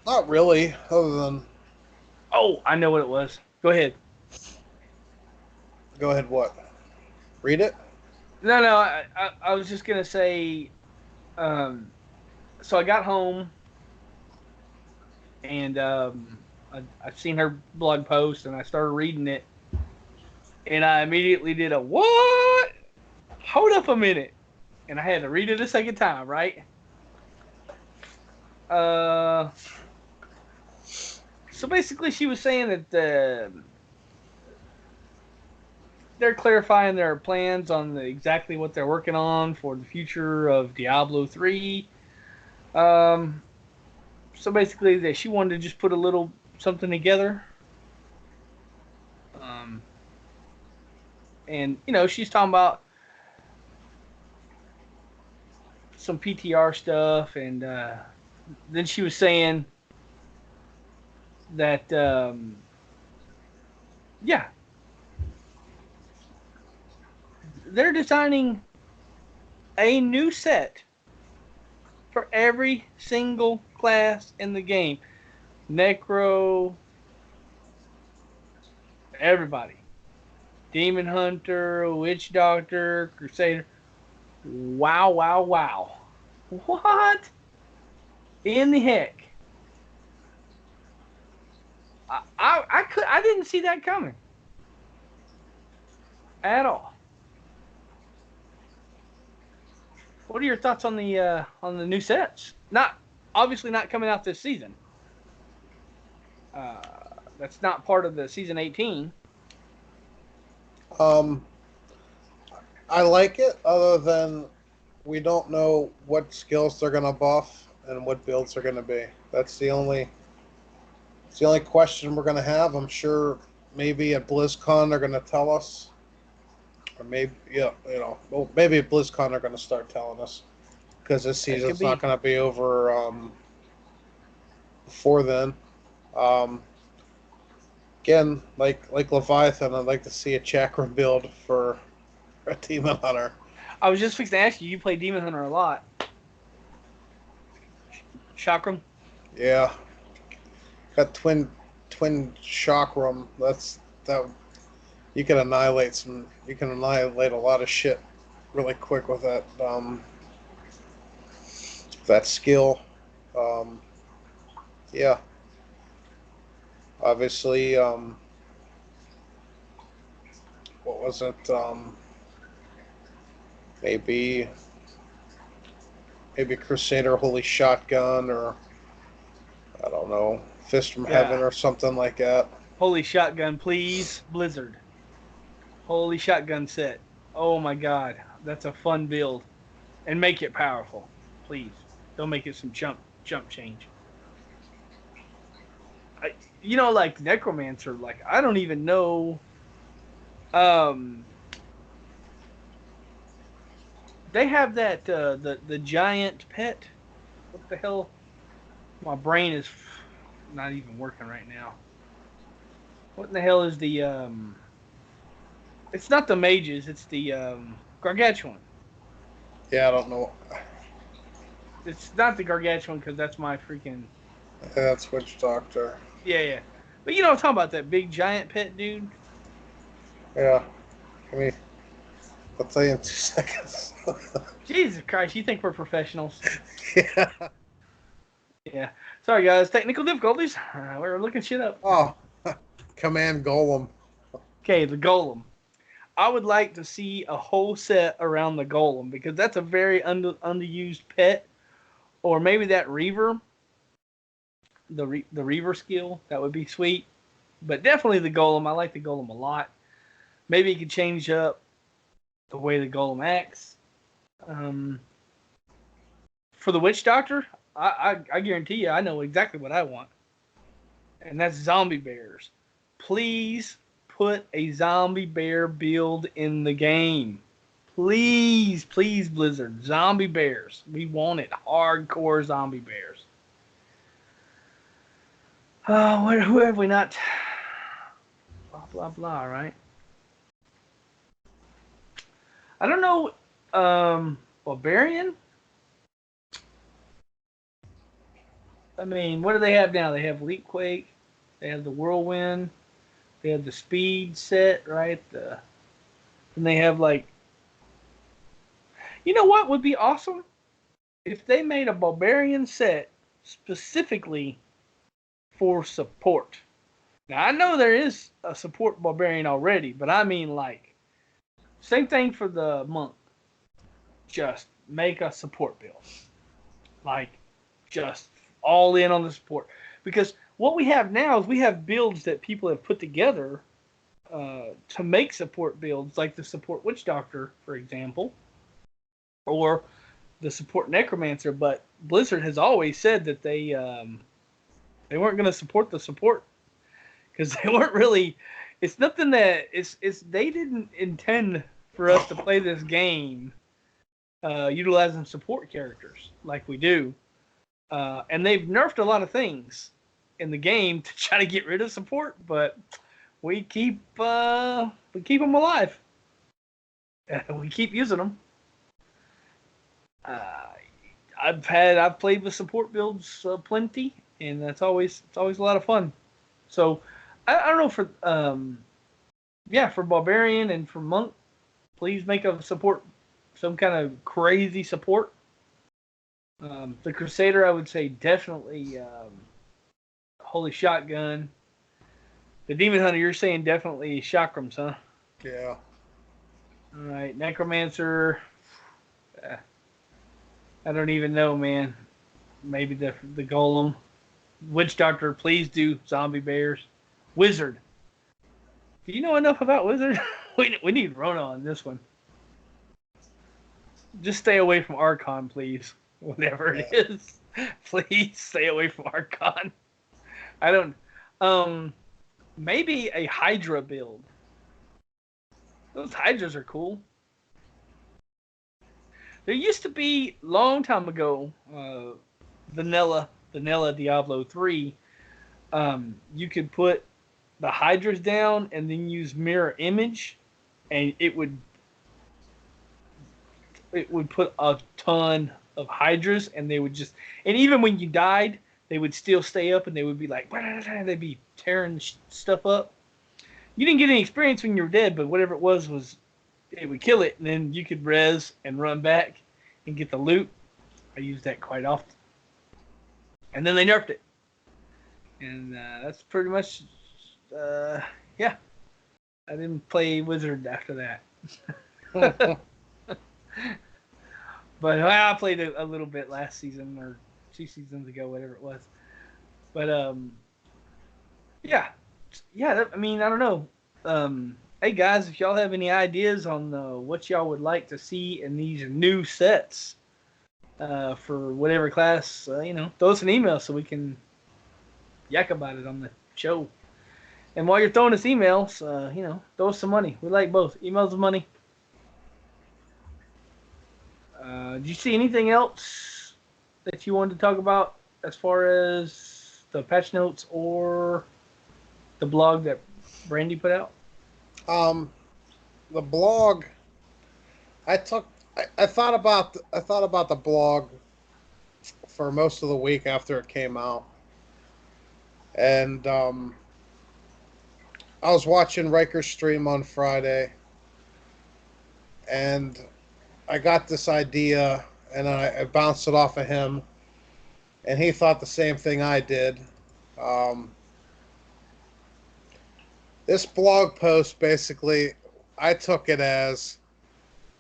Not really, other than. Oh, I know what it was. Go ahead. Go ahead. What? Read it. No. I was just gonna say. So I got home and I've seen her blog post and I started reading it and I immediately did a what? Hold up a minute, and I had to read it a second time, right? Uh, so basically, she was saying that they're clarifying their plans on exactly what they're working on for the future of Diablo 3. Um, so basically, that she wanted to just put a little something together. Um, and she's talking about some PTR stuff, and then she was saying that yeah, they're designing a new set for every single class in the game. Necro, everybody. Demon Hunter, Witch Doctor, Crusader. Wow, wow, wow. What in the heck? I didn't see that coming at all. What are your thoughts on the new sets? Not obviously not coming out this season. Uh, that's not part of the season 18. Um, I like it, other than we don't know what skills they're gonna buff and what builds are gonna be. It's the only question we're gonna have. I'm sure maybe at BlizzCon they're gonna tell us, or maybe well, maybe at BlizzCon they're gonna start telling us because this It could season's not be. gonna be over before then. Um, Again, like Leviathan, I'd like to see a chakram build for a Demon Hunter. I was just fixing to ask you. You play Demon Hunter a lot. Chakram. Yeah, got twin chakram. That you can annihilate some. You can annihilate a lot of shit really quick with that skill. Um, yeah, obviously. What was it? Maybe Crusader Holy Shotgun, or I don't know, Fist from Heaven Yeah. or something like that. Holy shotgun, please, Blizzard. Holy shotgun set. Oh my god, that's a fun build, and make it powerful, please. Don't make it some jump change. I, like Necromancer. Like I don't even know. Um, they have that the giant pet. What the hell? My brain is not even working right now. What in the hell is the It's not the mages. It's the gargantuan. Yeah, I don't know. It's not the gargantuan because that's my freaking That's Witch Doctor. yeah. But I'm talking about that big giant pet dude. Yeah, I mean, I'll tell you in 2 seconds. Jesus Christ, you think we're professionals? Yeah. Yeah. Sorry guys, technical difficulties. We're looking shit up. Oh, Command Golem. Okay, the golem. I would like to see a whole set around the golem because that's a very underused pet. Or maybe that reaver, the reaver skill, that would be sweet. But definitely the golem. I like the golem a lot. Maybe you could change up the way the golem acts. Um, for the witch doctor, I guarantee you, I know exactly what I want, and that's zombie bears. Please put a zombie bear build in the game. Please, please, Blizzard, zombie bears. We want it. Hardcore zombie bears. Oh, who have we not? Blah blah blah. Right? I don't know. Barbarian. I mean, what do they have now? They have Leap Quake. They have the Whirlwind. They have the Speed set, right? And they have like, you know what would be awesome? If they made a barbarian set specifically for support. Now I know there is a support barbarian already, but I mean like same thing for the monk. Just make a support build. Like just all in on the support. Because what we have now is we have builds that people have put together to make support builds, like the support witch doctor, for example, or the support necromancer. But Blizzard has always said that they weren't going to support the support because they weren't really. It's nothing that it's they didn't intend for us to play this game utilizing support characters like we do, and they've nerfed a lot of things in the game to try to get rid of support, but we keep them alive. We keep using them. I've played with support builds plenty, and it's always a lot of fun. So I don't know for for barbarian and for monk, please make a support some kind of crazy support. The crusader, I would say definitely holy shotgun. The demon hunter, you're saying definitely chakrams, huh? Yeah. All right, necromancer. I don't even know, man. Maybe the golem. Witch doctor, please do zombie bears. Wizard. Do you know enough about wizard? we need Rona on this one. Just stay away from Archon, please. Whatever it is, please stay away from Archon. I don't. Maybe a Hydra build. Those Hydras are cool. There used to be long time ago, vanilla Diablo 3. You could put the Hydras down and then use mirror image, and it would put a ton of Hydras, and they would just, and even when you died, they would still stay up, and they would be like, they'd be tearing stuff up. You didn't get any experience when you were dead, but whatever it was it would kill it, and then you could res and run back and get the loot. I use that quite often. And then they nerfed it. And that's pretty much, yeah. I didn't play Wizard after that. But I played a little bit last season or 2 seasons ago, whatever it was. But yeah. I mean, I don't know. Hey guys, if y'all have any ideas on what y'all would like to see in these new sets for whatever class, throw us an email so we can yak about it on the show. And while you're throwing us emails, throw us some money. We like both. Emails and money. Did you see anything else that you wanted to talk about as far as the patch notes or the blog that Brandy put out? The blog. I thought about the blog for most of the week after it came out, and I was watching Riker's stream on Friday, and I got this idea, and I bounced it off of him, and he thought the same thing I did. This blog post, basically, I took it as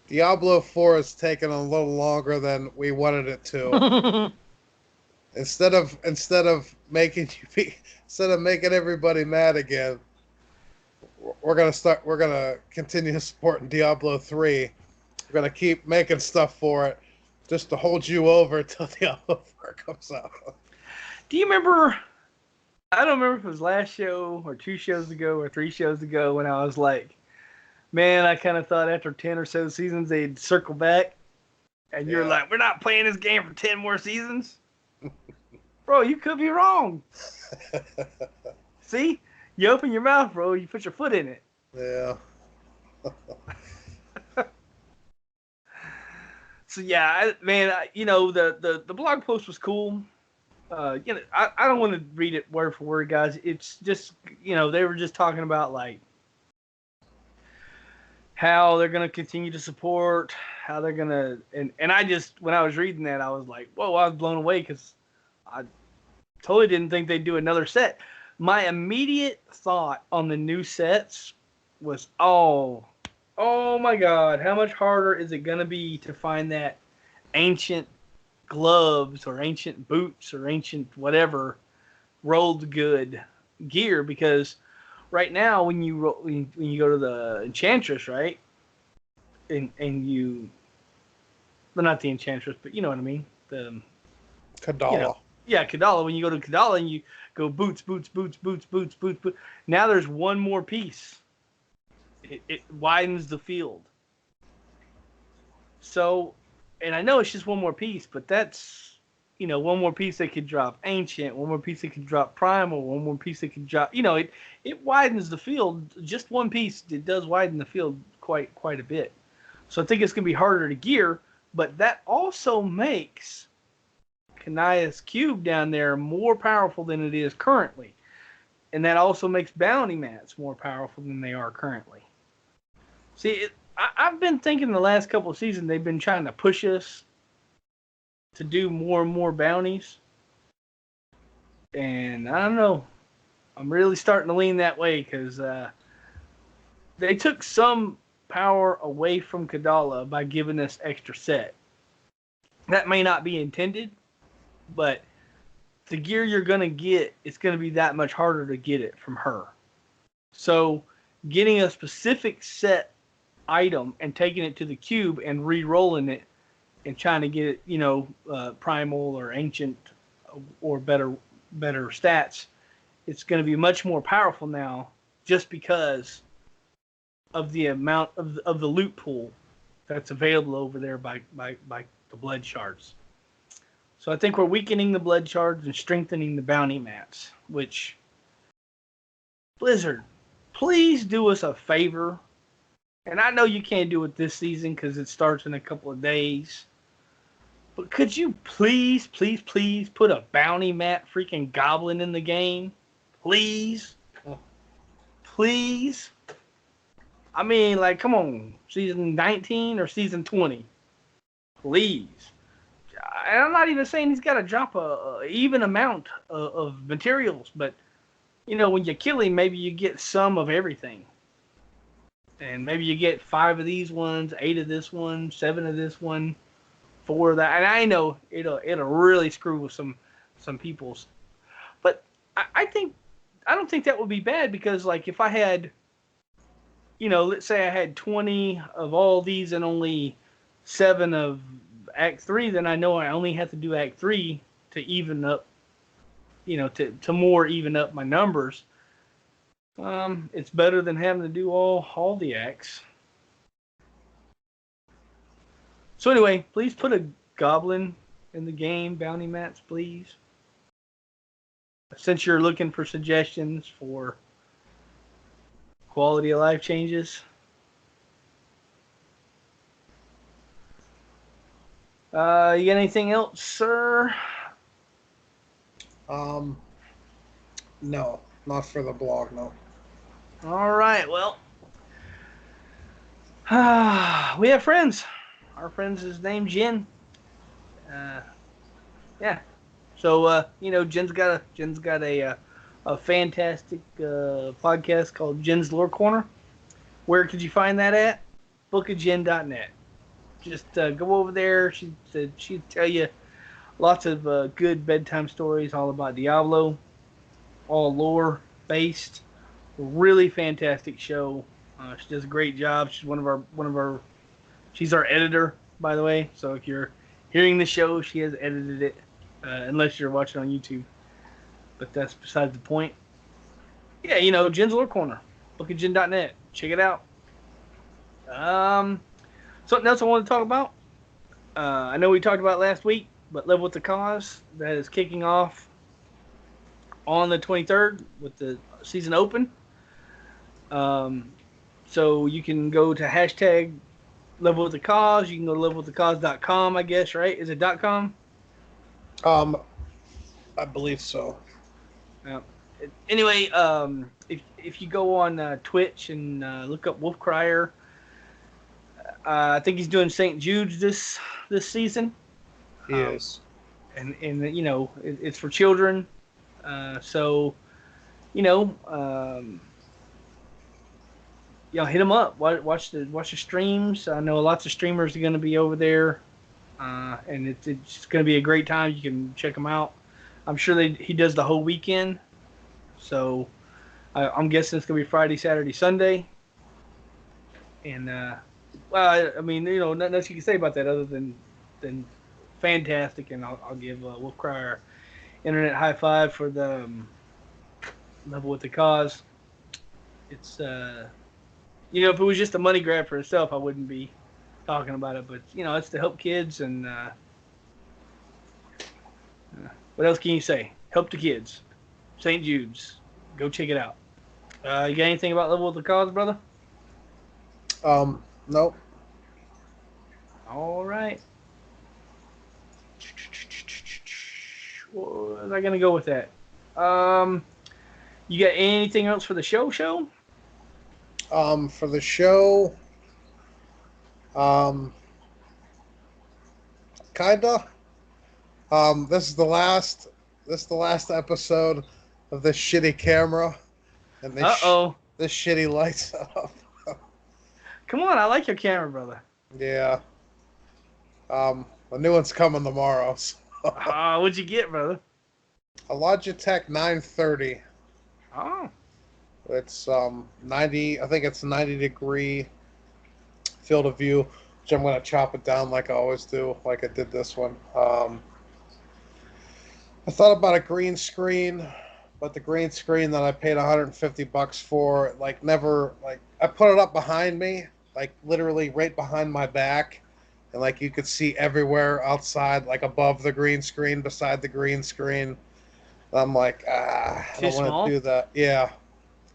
Diablo 4 is taking a little longer than we wanted it to. Instead of making everybody mad again, we're gonna continue supporting Diablo 3. We're gonna keep making stuff for it just to hold you over until Diablo 4 comes out. Do you remember? I don't remember if it was last show or 2 shows ago or 3 shows ago when I was like, man, I kind of thought after 10 or so seasons they'd circle back. And you're like, we're not playing this game for 10 more seasons? Bro, you could be wrong. See? You open your mouth, bro. You put your foot in it. Yeah. So, yeah, the blog post was cool. I don't want to read it word for word, guys. It's just, they were just talking about, like, how they're going to continue to support, how they're going to, and I just, when I was reading that, I was like, whoa, I was blown away because I totally didn't think they'd do another set. My immediate thought on the new sets was, oh my God, how much harder is it going to be to find that ancient gloves or ancient boots or ancient whatever rolled good gear? Because right now when you go to the Enchantress, right, and you, well, not the Enchantress, but you know what I mean, the Kadala. yeah, Kadala. When you go to Kadala and you go boots, boots, boots, boots, boots, boots, boots. Now there's one more piece. It widens the field. So, and I know it's just one more piece, but that's, one more piece that could drop ancient, one more piece that could drop primal, one more piece that could drop. It widens the field. Just one piece, it does widen the field quite a bit. So I think it's gonna be harder to gear, but that also makes Kanaya's cube down there more powerful than it is currently. And that also makes bounty mats more powerful than they are currently. See, I've been thinking the last couple of seasons they've been trying to push us to do more and more bounties. And I don't know. I'm really starting to lean that way because they took some power away from Kadala by giving us extra set. That may not be intended, but the gear you're going to get, it's going to be that much harder to get it from her. So getting a specific set item and taking it to the cube and re-rolling it and trying to get it, primal or ancient or better stats, it's going to be much more powerful now just because of the amount of the loot pool that's available over there by the blood shards. So I think we're weakening the blood shards and strengthening the bounty mats, which, Blizzard, please do us a favor. And I know you can't do it this season because it starts in a couple of days. But could you please put a bounty mat freaking goblin in the game? Please? Please? I mean, like, come on. Season 19 or season 20? Please. And I'm not even saying he's got to drop a even amount of materials, but when you kill him, maybe you get some of everything, and maybe you get 5 of these ones, 8 of this one, 7 of this one, 4 of that. And I know it'll really screw with some people's, but I don't think that would be bad because like if I had, let's say I had 20 of all these and only 7 of Act 3, then I know I only have to do Act 3 to even up, to more even up my numbers. It's better than having to do all the acts. So anyway, please put a goblin in the game, bounty mats, please. Since you're looking for suggestions for quality of life changes. You got anything else, sir? No, not for the blog, no. All right, well, we have friends. Our friend's is named Jen. Yeah. So Jen's got a fantastic podcast called Jen's Lore Corner. Where could you find that at? bookofjen.net. Just go over there. She'd tell you lots of good bedtime stories all about Diablo, all lore based. Really fantastic show. She does a great job. She's one of our. She's our editor, by the way. So if you're hearing the show, she has edited it, unless you're watching on YouTube. But that's besides the point. Yeah, Jen's Lore Corner, bookofjen.net. Check it out. Something else I want to talk about. I know we talked about last week, but Level with the Cause, that is kicking off on the 23rd with the season open. So you can go to hashtag Level with the Cause. You can go to levelwiththecause.com, I guess, right? Is it .com? I believe so. Anyway, if you go on Twitch and look up Wolf Crier, I think he's doing St. Jude's this season. He Um, is. and you know it's for children. So you know, hit him up. Watch the streams. I know lots of streamers are going to be over there, and it's going to be a great time. You can check him out. I'm sure he does the whole weekend. So I'm guessing it's going to be Friday, Saturday, Sunday. And well, I mean, nothing else you can say about that other than fantastic. And I'll give Wolf Crier internet high five for the level with the cause. It's if it was just a money grab for itself, I wouldn't be talking about it. But it's to help kids, and what else can you say? Help the kids. St. Jude's. Go check it out. You got anything about level with the cause, brother? Nope. All right. What was I gonna go with that? You got anything else for the show? For the show, kinda. This is the last. This is the last episode of this shitty camera and Uh-oh. This shitty light setup. Come on, I like your camera, brother. Yeah. A new one's coming tomorrow. So. What'd you get, brother? A Logitech 930. Oh. It's 90. I think it's 90-degree field of view, which I'm gonna chop it down like I always do, like I did this one. I thought about a green screen, but the green screen that I paid $150 for, I put it up behind me, like literally right behind my back, and like you could see everywhere outside, like above the green screen, beside the green screen. I'm like, I don't want to do that. Yeah,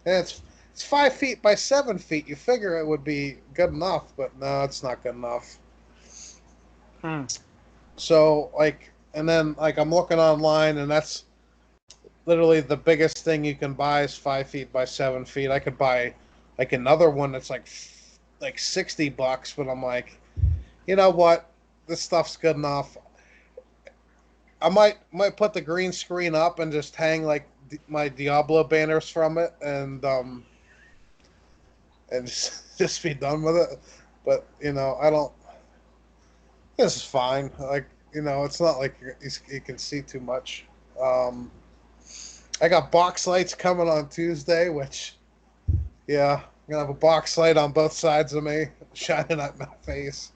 and it's 5 feet by 7 feet. You figure it would be good enough, but no, it's not good enough. So and then I'm looking online, and that's literally the biggest thing you can buy is 5 feet by 7 feet. I could buy another one that's like $60, but I'm like, you know what? This stuff's good enough. I might put the green screen up and just hang my Diablo banners from it, and just be done with it. But I don't. This is fine. It's not like you can see too much. I got box lights coming on Tuesday, which, yeah, I'm gonna have a box light on both sides of me, shining at my face.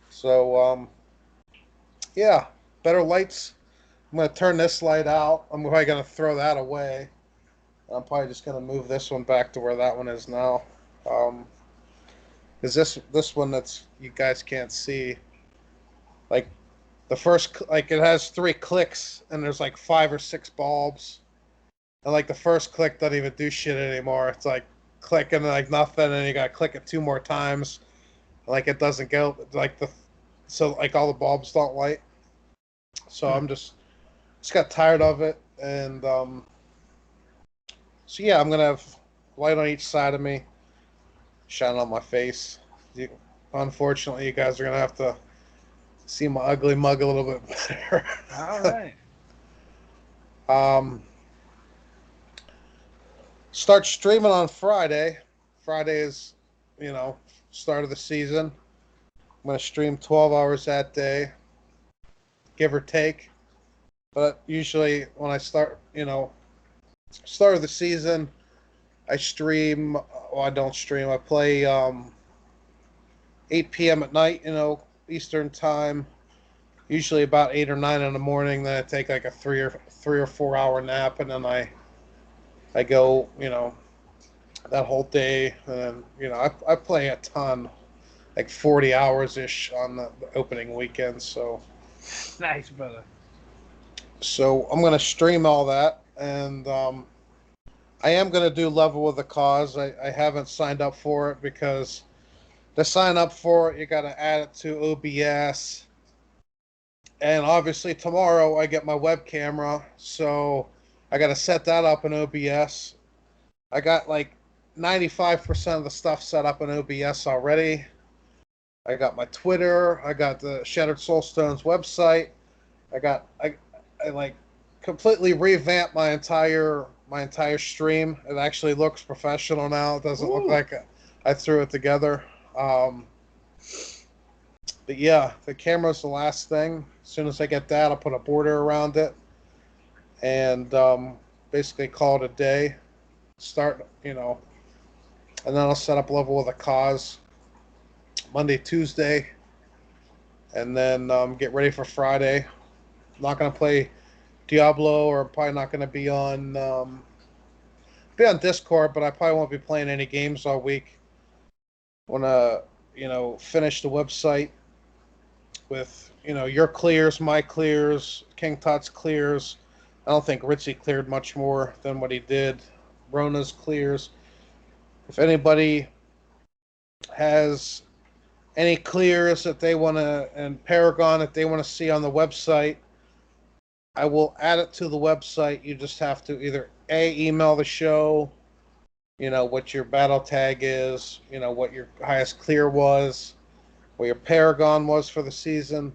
So, yeah, better lights. I'm gonna turn this light out. I'm probably gonna throw that away. I'm probably just gonna move this one back to where that one is now. Is this one that's you guys can't see? Like the first, it has 3 clicks, and there's 5 or 6 bulbs, and the first click doesn't even do shit anymore. It's clicking nothing, and you gotta click it 2 more times. It doesn't go all the bulbs don't light. So I'm just got tired of it, and so yeah, I'm gonna have light on each side of me, shining on my face. Unfortunately, you guys are gonna have to see my ugly mug a little bit better. All right. Start streaming on Friday. Friday is, start of the season. I'm going to stream 12 hours that day, give or take. But usually when I start of the season, I stream. Well, I don't stream. I play 8 p.m. at night, Eastern time. Usually about 8 or 9 in the morning. Then I take a 3 or 4 hour nap, and then I go, that whole day, and then, I play a ton, 40 hours ish on the opening weekend. So nice, brother. So I'm gonna stream all that, and I am gonna do Level with the Cause. I haven't signed up for it because to sign up for it, you gotta add it to OBS. And obviously tomorrow I get my web camera, so I gotta set that up in OBS. I got 95% of the stuff set up in OBS already. I got my Twitter. I got the Shattered Soulstone's website. I like completely revamped my entire stream. It actually looks professional now. It doesn't look Ooh. like I threw it together. But yeah, the camera's the last thing. As soon as I get that, I'll put a border around it and basically call it a day. Start, and then I'll set up a level with a cause Monday, Tuesday, and then get ready for Friday. I'm not gonna play Diablo, or probably not gonna be on Discord, but I probably won't be playing any games all week. Want to, finish the website with, your clears, my clears, King Tut's clears. I don't think Ritzy cleared much more than what he did. Rona's clears. If anybody has any clears that they want to, and Paragon that they want to see on the website, I will add it to the website. You just have to either email the show, what your battle tag is, what your highest clear was, what your Paragon was for the season.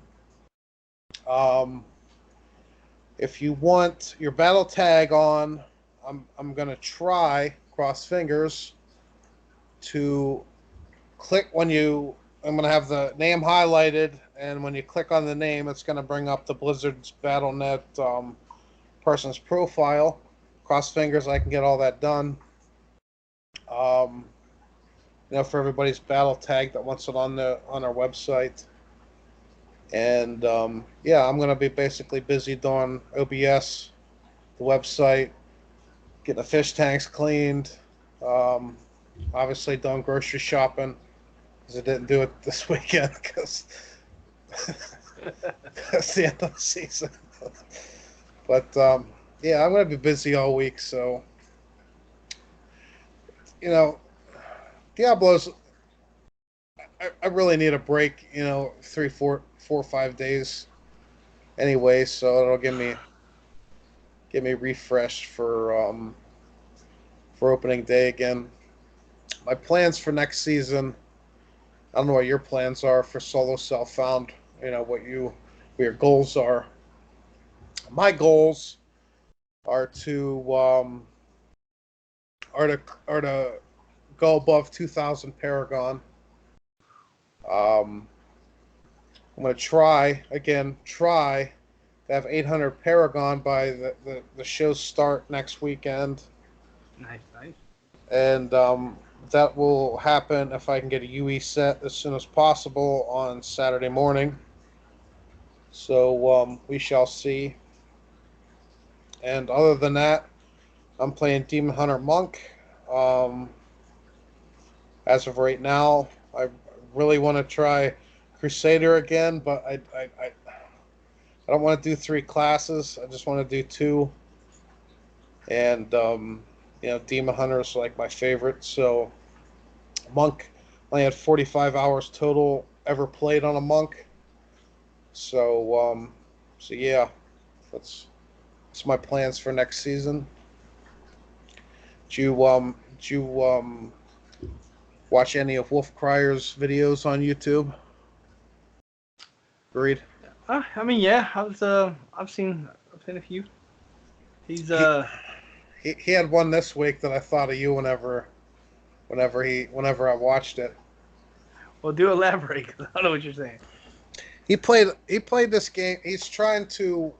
If you want your battle tag on, I'm gonna try, cross fingers, to click when you. I'm gonna have the name highlighted, and when you click on the name, it's gonna bring up the Blizzard's BattleNet person's profile. Cross fingers, I can get all that done. Um, for everybody's battle tag that wants it on our website. And yeah, I'm gonna be basically busy doing OBS, the website, getting the fish tanks cleaned. Um, Obviously, doing grocery shopping because I didn't do it this weekend because that's the end of the season. But yeah, I'm gonna be busy all week, so you know, Diablo's. I really need a break. 3, 4, 4, 5 days anyway, so it'll get me refreshed for opening day again. My plans for next season. I don't know what your plans are for solo self-found. What your goals are. My goals are to go above 2,000 Paragon. Um, I'm gonna try to have 800 Paragon by the show's start next weekend. Nice, nice. And that will happen if I can get a UE set as soon as possible on Saturday morning. So we shall see. And other than that, I'm playing Demon Hunter Monk. Um, as of right now, I really want to try Crusader again, but I don't want to do 3 classes. I just want to do 2. And Demon Hunter is like my favorite. So Monk, I only had 45 hours total ever played on a Monk. So yeah, that's my plans for next season. Did you watch any of Wolf Cryer's videos on YouTube? Agreed. I mean, yeah, I've seen a few. He's He, he had one this week that I thought of you whenever I watched it. well, do elaborate because I don't know what you're saying. He played this game. He's trying to,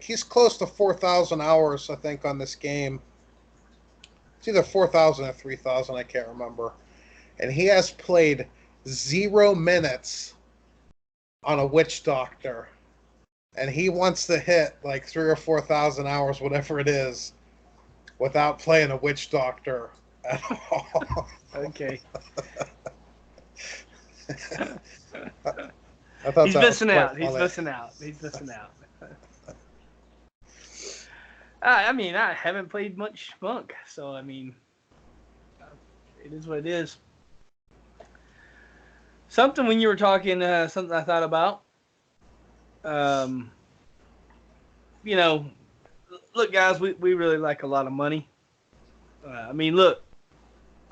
he's close to 4,000 hours I think on this game. It's either 4,000 or 3,000, I can't remember. And he has played 0 minutes on a witch doctor. And he wants to hit like 3 or 4,000 hours, whatever it is, without playing a witch doctor at all. Okay. I thought He's that was missing quite out. funny. He's missing out. He's missing out. I mean, I haven't played much Monk, so I mean, it is what it is. Something when you were talking, something I thought about. Um, you know, look, guys, we really like a lot of money. I mean, look,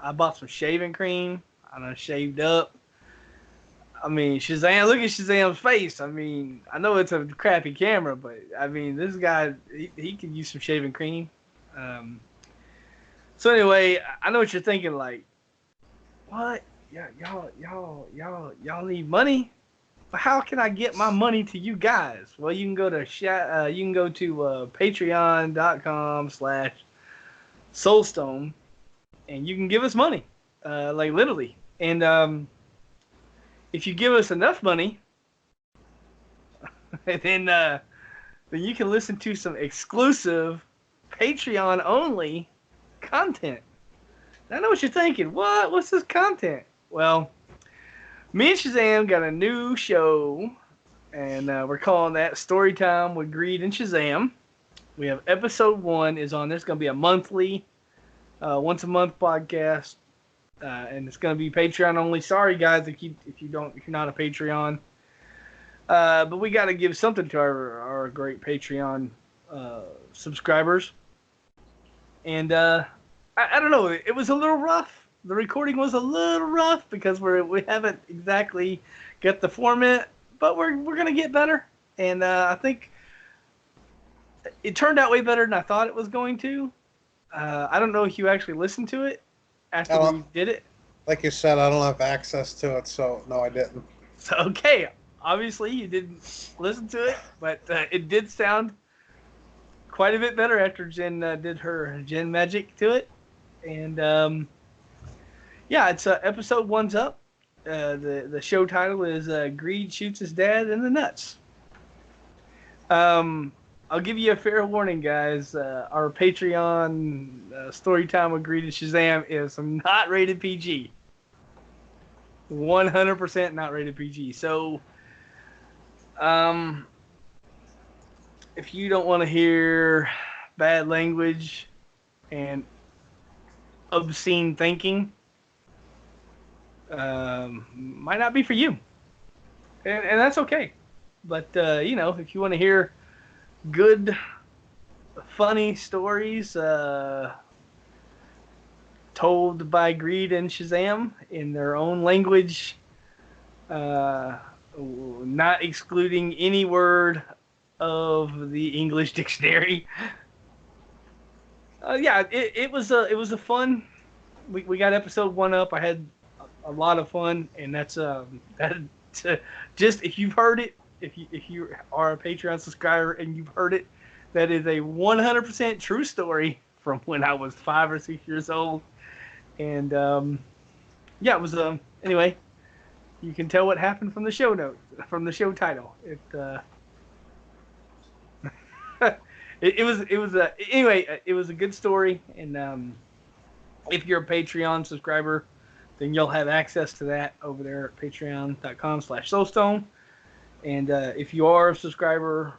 I bought some shaving cream. I done shaved up. I mean, Shazam, look at Shazam's face. I mean, I know it's a crappy camera, but I mean, this guy, he could use some shaving cream. So anyway, I know what you're thinking, like, what? Yeah, y'all need money? But how can I get my money to you guys? Well, you can go to patreon.com/Soulstone, and you can give us money, like literally. And if you give us enough money, then you can listen to some exclusive Patreon only content. I know what you're thinking. What? What's this content? Well, me and Shazam got a new show, and we're calling that Storytime with Greed and Shazam. We have episode 1 is on. There's going to be a monthly, once a month podcast, and it's going to be Patreon only. Sorry guys, if you're not a Patreon, but we got to give something to our great Patreon subscribers. And I don't know, it was a little rough. The recording was a little rough because we haven't exactly got the format, but we're gonna get better. And I think it turned out way better than I thought it was going to. I don't know if you actually listened to it after we did it. Like you said, I don't have access to it, so no, I didn't. So okay, obviously you didn't listen to it, but it did sound quite a bit better after Jen did her Jen magic to it. And yeah, it's episode 1's up. The show title is Greed Shoots His Dad in the Nuts. I'll give you a fair warning, guys. Our Patreon Storytime with Greed and Shazam is not rated PG. 100% not rated PG. So, if you don't want to hear bad language and obscene thinking, might not be for you, and that's okay. But if you want to hear good, funny stories told by Greed and Shazam in their own language, not excluding any word of the English dictionary. Yeah, it was a fun. We got episode 1 up. I had a lot of fun, and that's just if you've heard it, if you are a Patreon subscriber and you've heard it, that is a 100% true story from when I was 5 or 6 years old. And yeah, it was anyway. You can tell what happened from the show note, from the show title. It was anyway. It was a good story, and if you're a Patreon subscriber, then you'll have access to that over there at patreon.com/Soulstone. And if you are a subscriber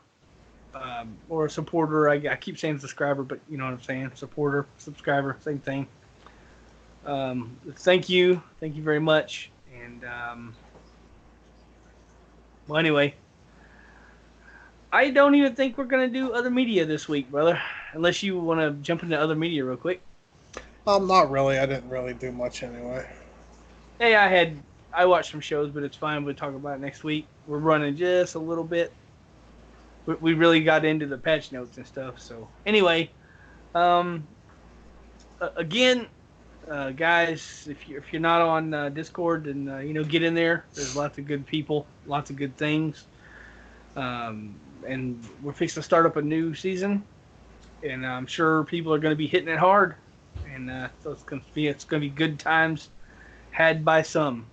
or a supporter, I keep saying subscriber, but you know what I'm saying, supporter, subscriber, same thing. Thank you very much. And well, anyway, I don't even think we're gonna do other media this week, brother, unless you want to jump into other media real quick. Not really. I didn't really do much anyway. Hey, I watched some shows, but it's fine. We'll talk about it next week. We're running just a little bit. We really got into the patch notes and stuff. So anyway, again, guys, if you're not on Discord, then get in there. There's lots of good people, lots of good things, and we're fixing to start up a new season, and I'm sure people are going to be hitting it hard, and so it's going to be good times had by some.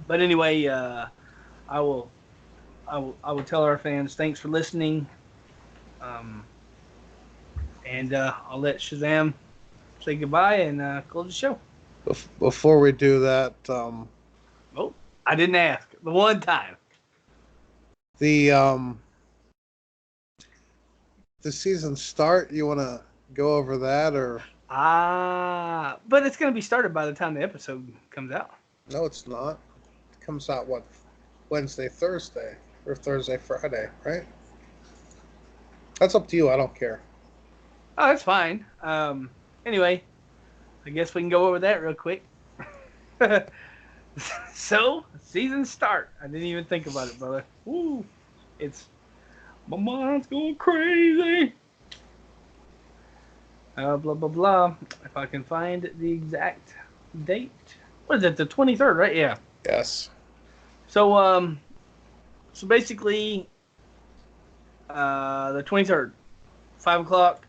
But anyway, I will tell our fans thanks for listening. And I'll let Shazam say goodbye and close the show. Before we do that, oh, I didn't ask the one time. The season start. You want to go over that or? But it's going to be started by the time the episode comes out. No, it's not. It comes out Wednesday, Thursday, or Thursday, Friday, right? That's up to you. I don't care. Oh, that's fine. Anyway, I guess we can go over that real quick. So, season start. I didn't even think about it, brother. Woo. It's my mind's going crazy. Blah blah blah. If I can find the exact date. What is it? The 23rd, right? Yeah. Yes. So so basically the 23rd, 5 o'clock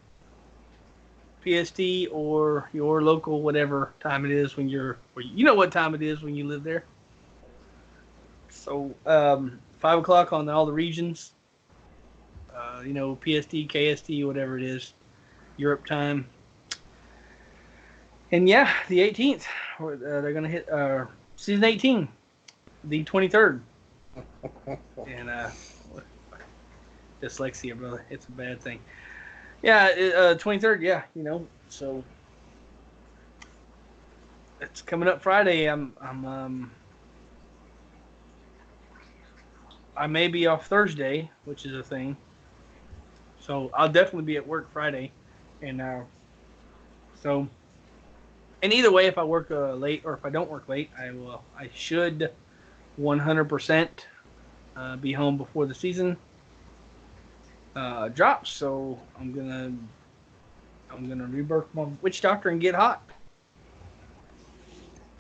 PST or your local whatever time it is when you're, or you know what time it is when you live there. So 5 o'clock on all the regions. PST, KST, whatever it is, Europe time. And yeah, the 18th, they're gonna hit season 18, the 23rd. And dyslexia, brother, it's a bad thing. Yeah, 23rd. Yeah, so it's coming up Friday. I may be off Thursday, which is a thing. So I'll definitely be at work Friday, and so and either way, if I work late or if I don't work late, I should 100% be home before the season drops. So I'm gonna rebirth my witch doctor and get hot,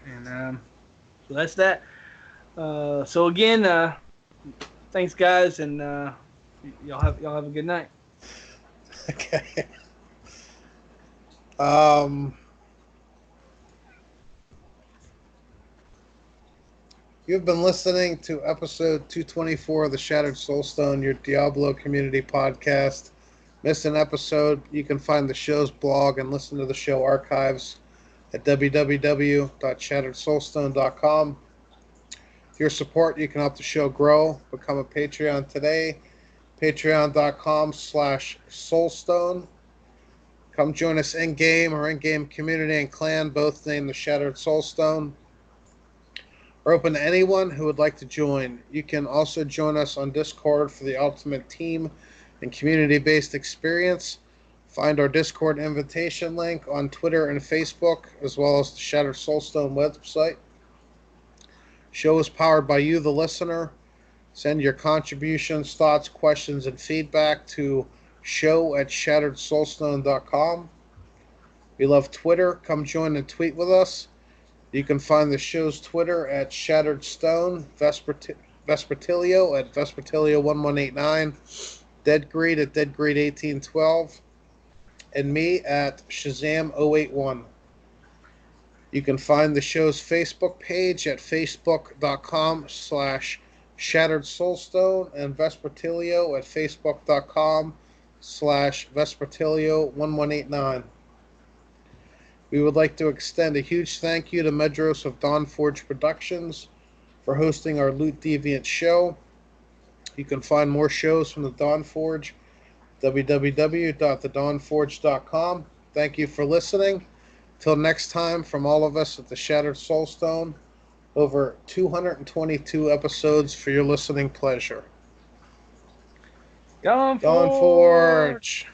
and so that's that. So again, thanks guys, and y'all have a good night. Okay. Um, you've been listening to episode 224 of the Shattered Soulstone, your Diablo community podcast. Missed an episode? You can find the show's blog and listen to the show archives at www.shatteredsoulstone.com. With your support, you can help the show grow. Become a Patreon today. Patreon.com/Soulstone. Come join us in-game or in-game community and clan, both named the Shattered Soulstone. We're open to anyone who would like to join. You can also join us on Discord for the ultimate team and community-based experience. Find our Discord invitation link on Twitter and Facebook, as well as the Shattered Soulstone website. Show is powered by you, the listener. Send your contributions, thoughts, questions, and feedback to show@shatteredsoulstone.com. We love Twitter. Come join and tweet with us. You can find the show's Twitter at Shattered Stone, Vespertilio at Vespertilio1189, Deadgreed at Deadgreed1812, and me at Shazam081. You can find the show's Facebook page at facebook.com/Shattered Soulstone and Vespertilio at facebook.com/Vespertilio1189. We would like to extend a huge thank you to Medros of Dawnforge Productions for hosting our Loot Deviant show. You can find more shows from the Dawnforge, www.thedawnforge.com. Thank you for listening. Till next time, from all of us at the Shattered Soulstone, over 222 episodes for your listening pleasure. Dawnforge! Dawnforge!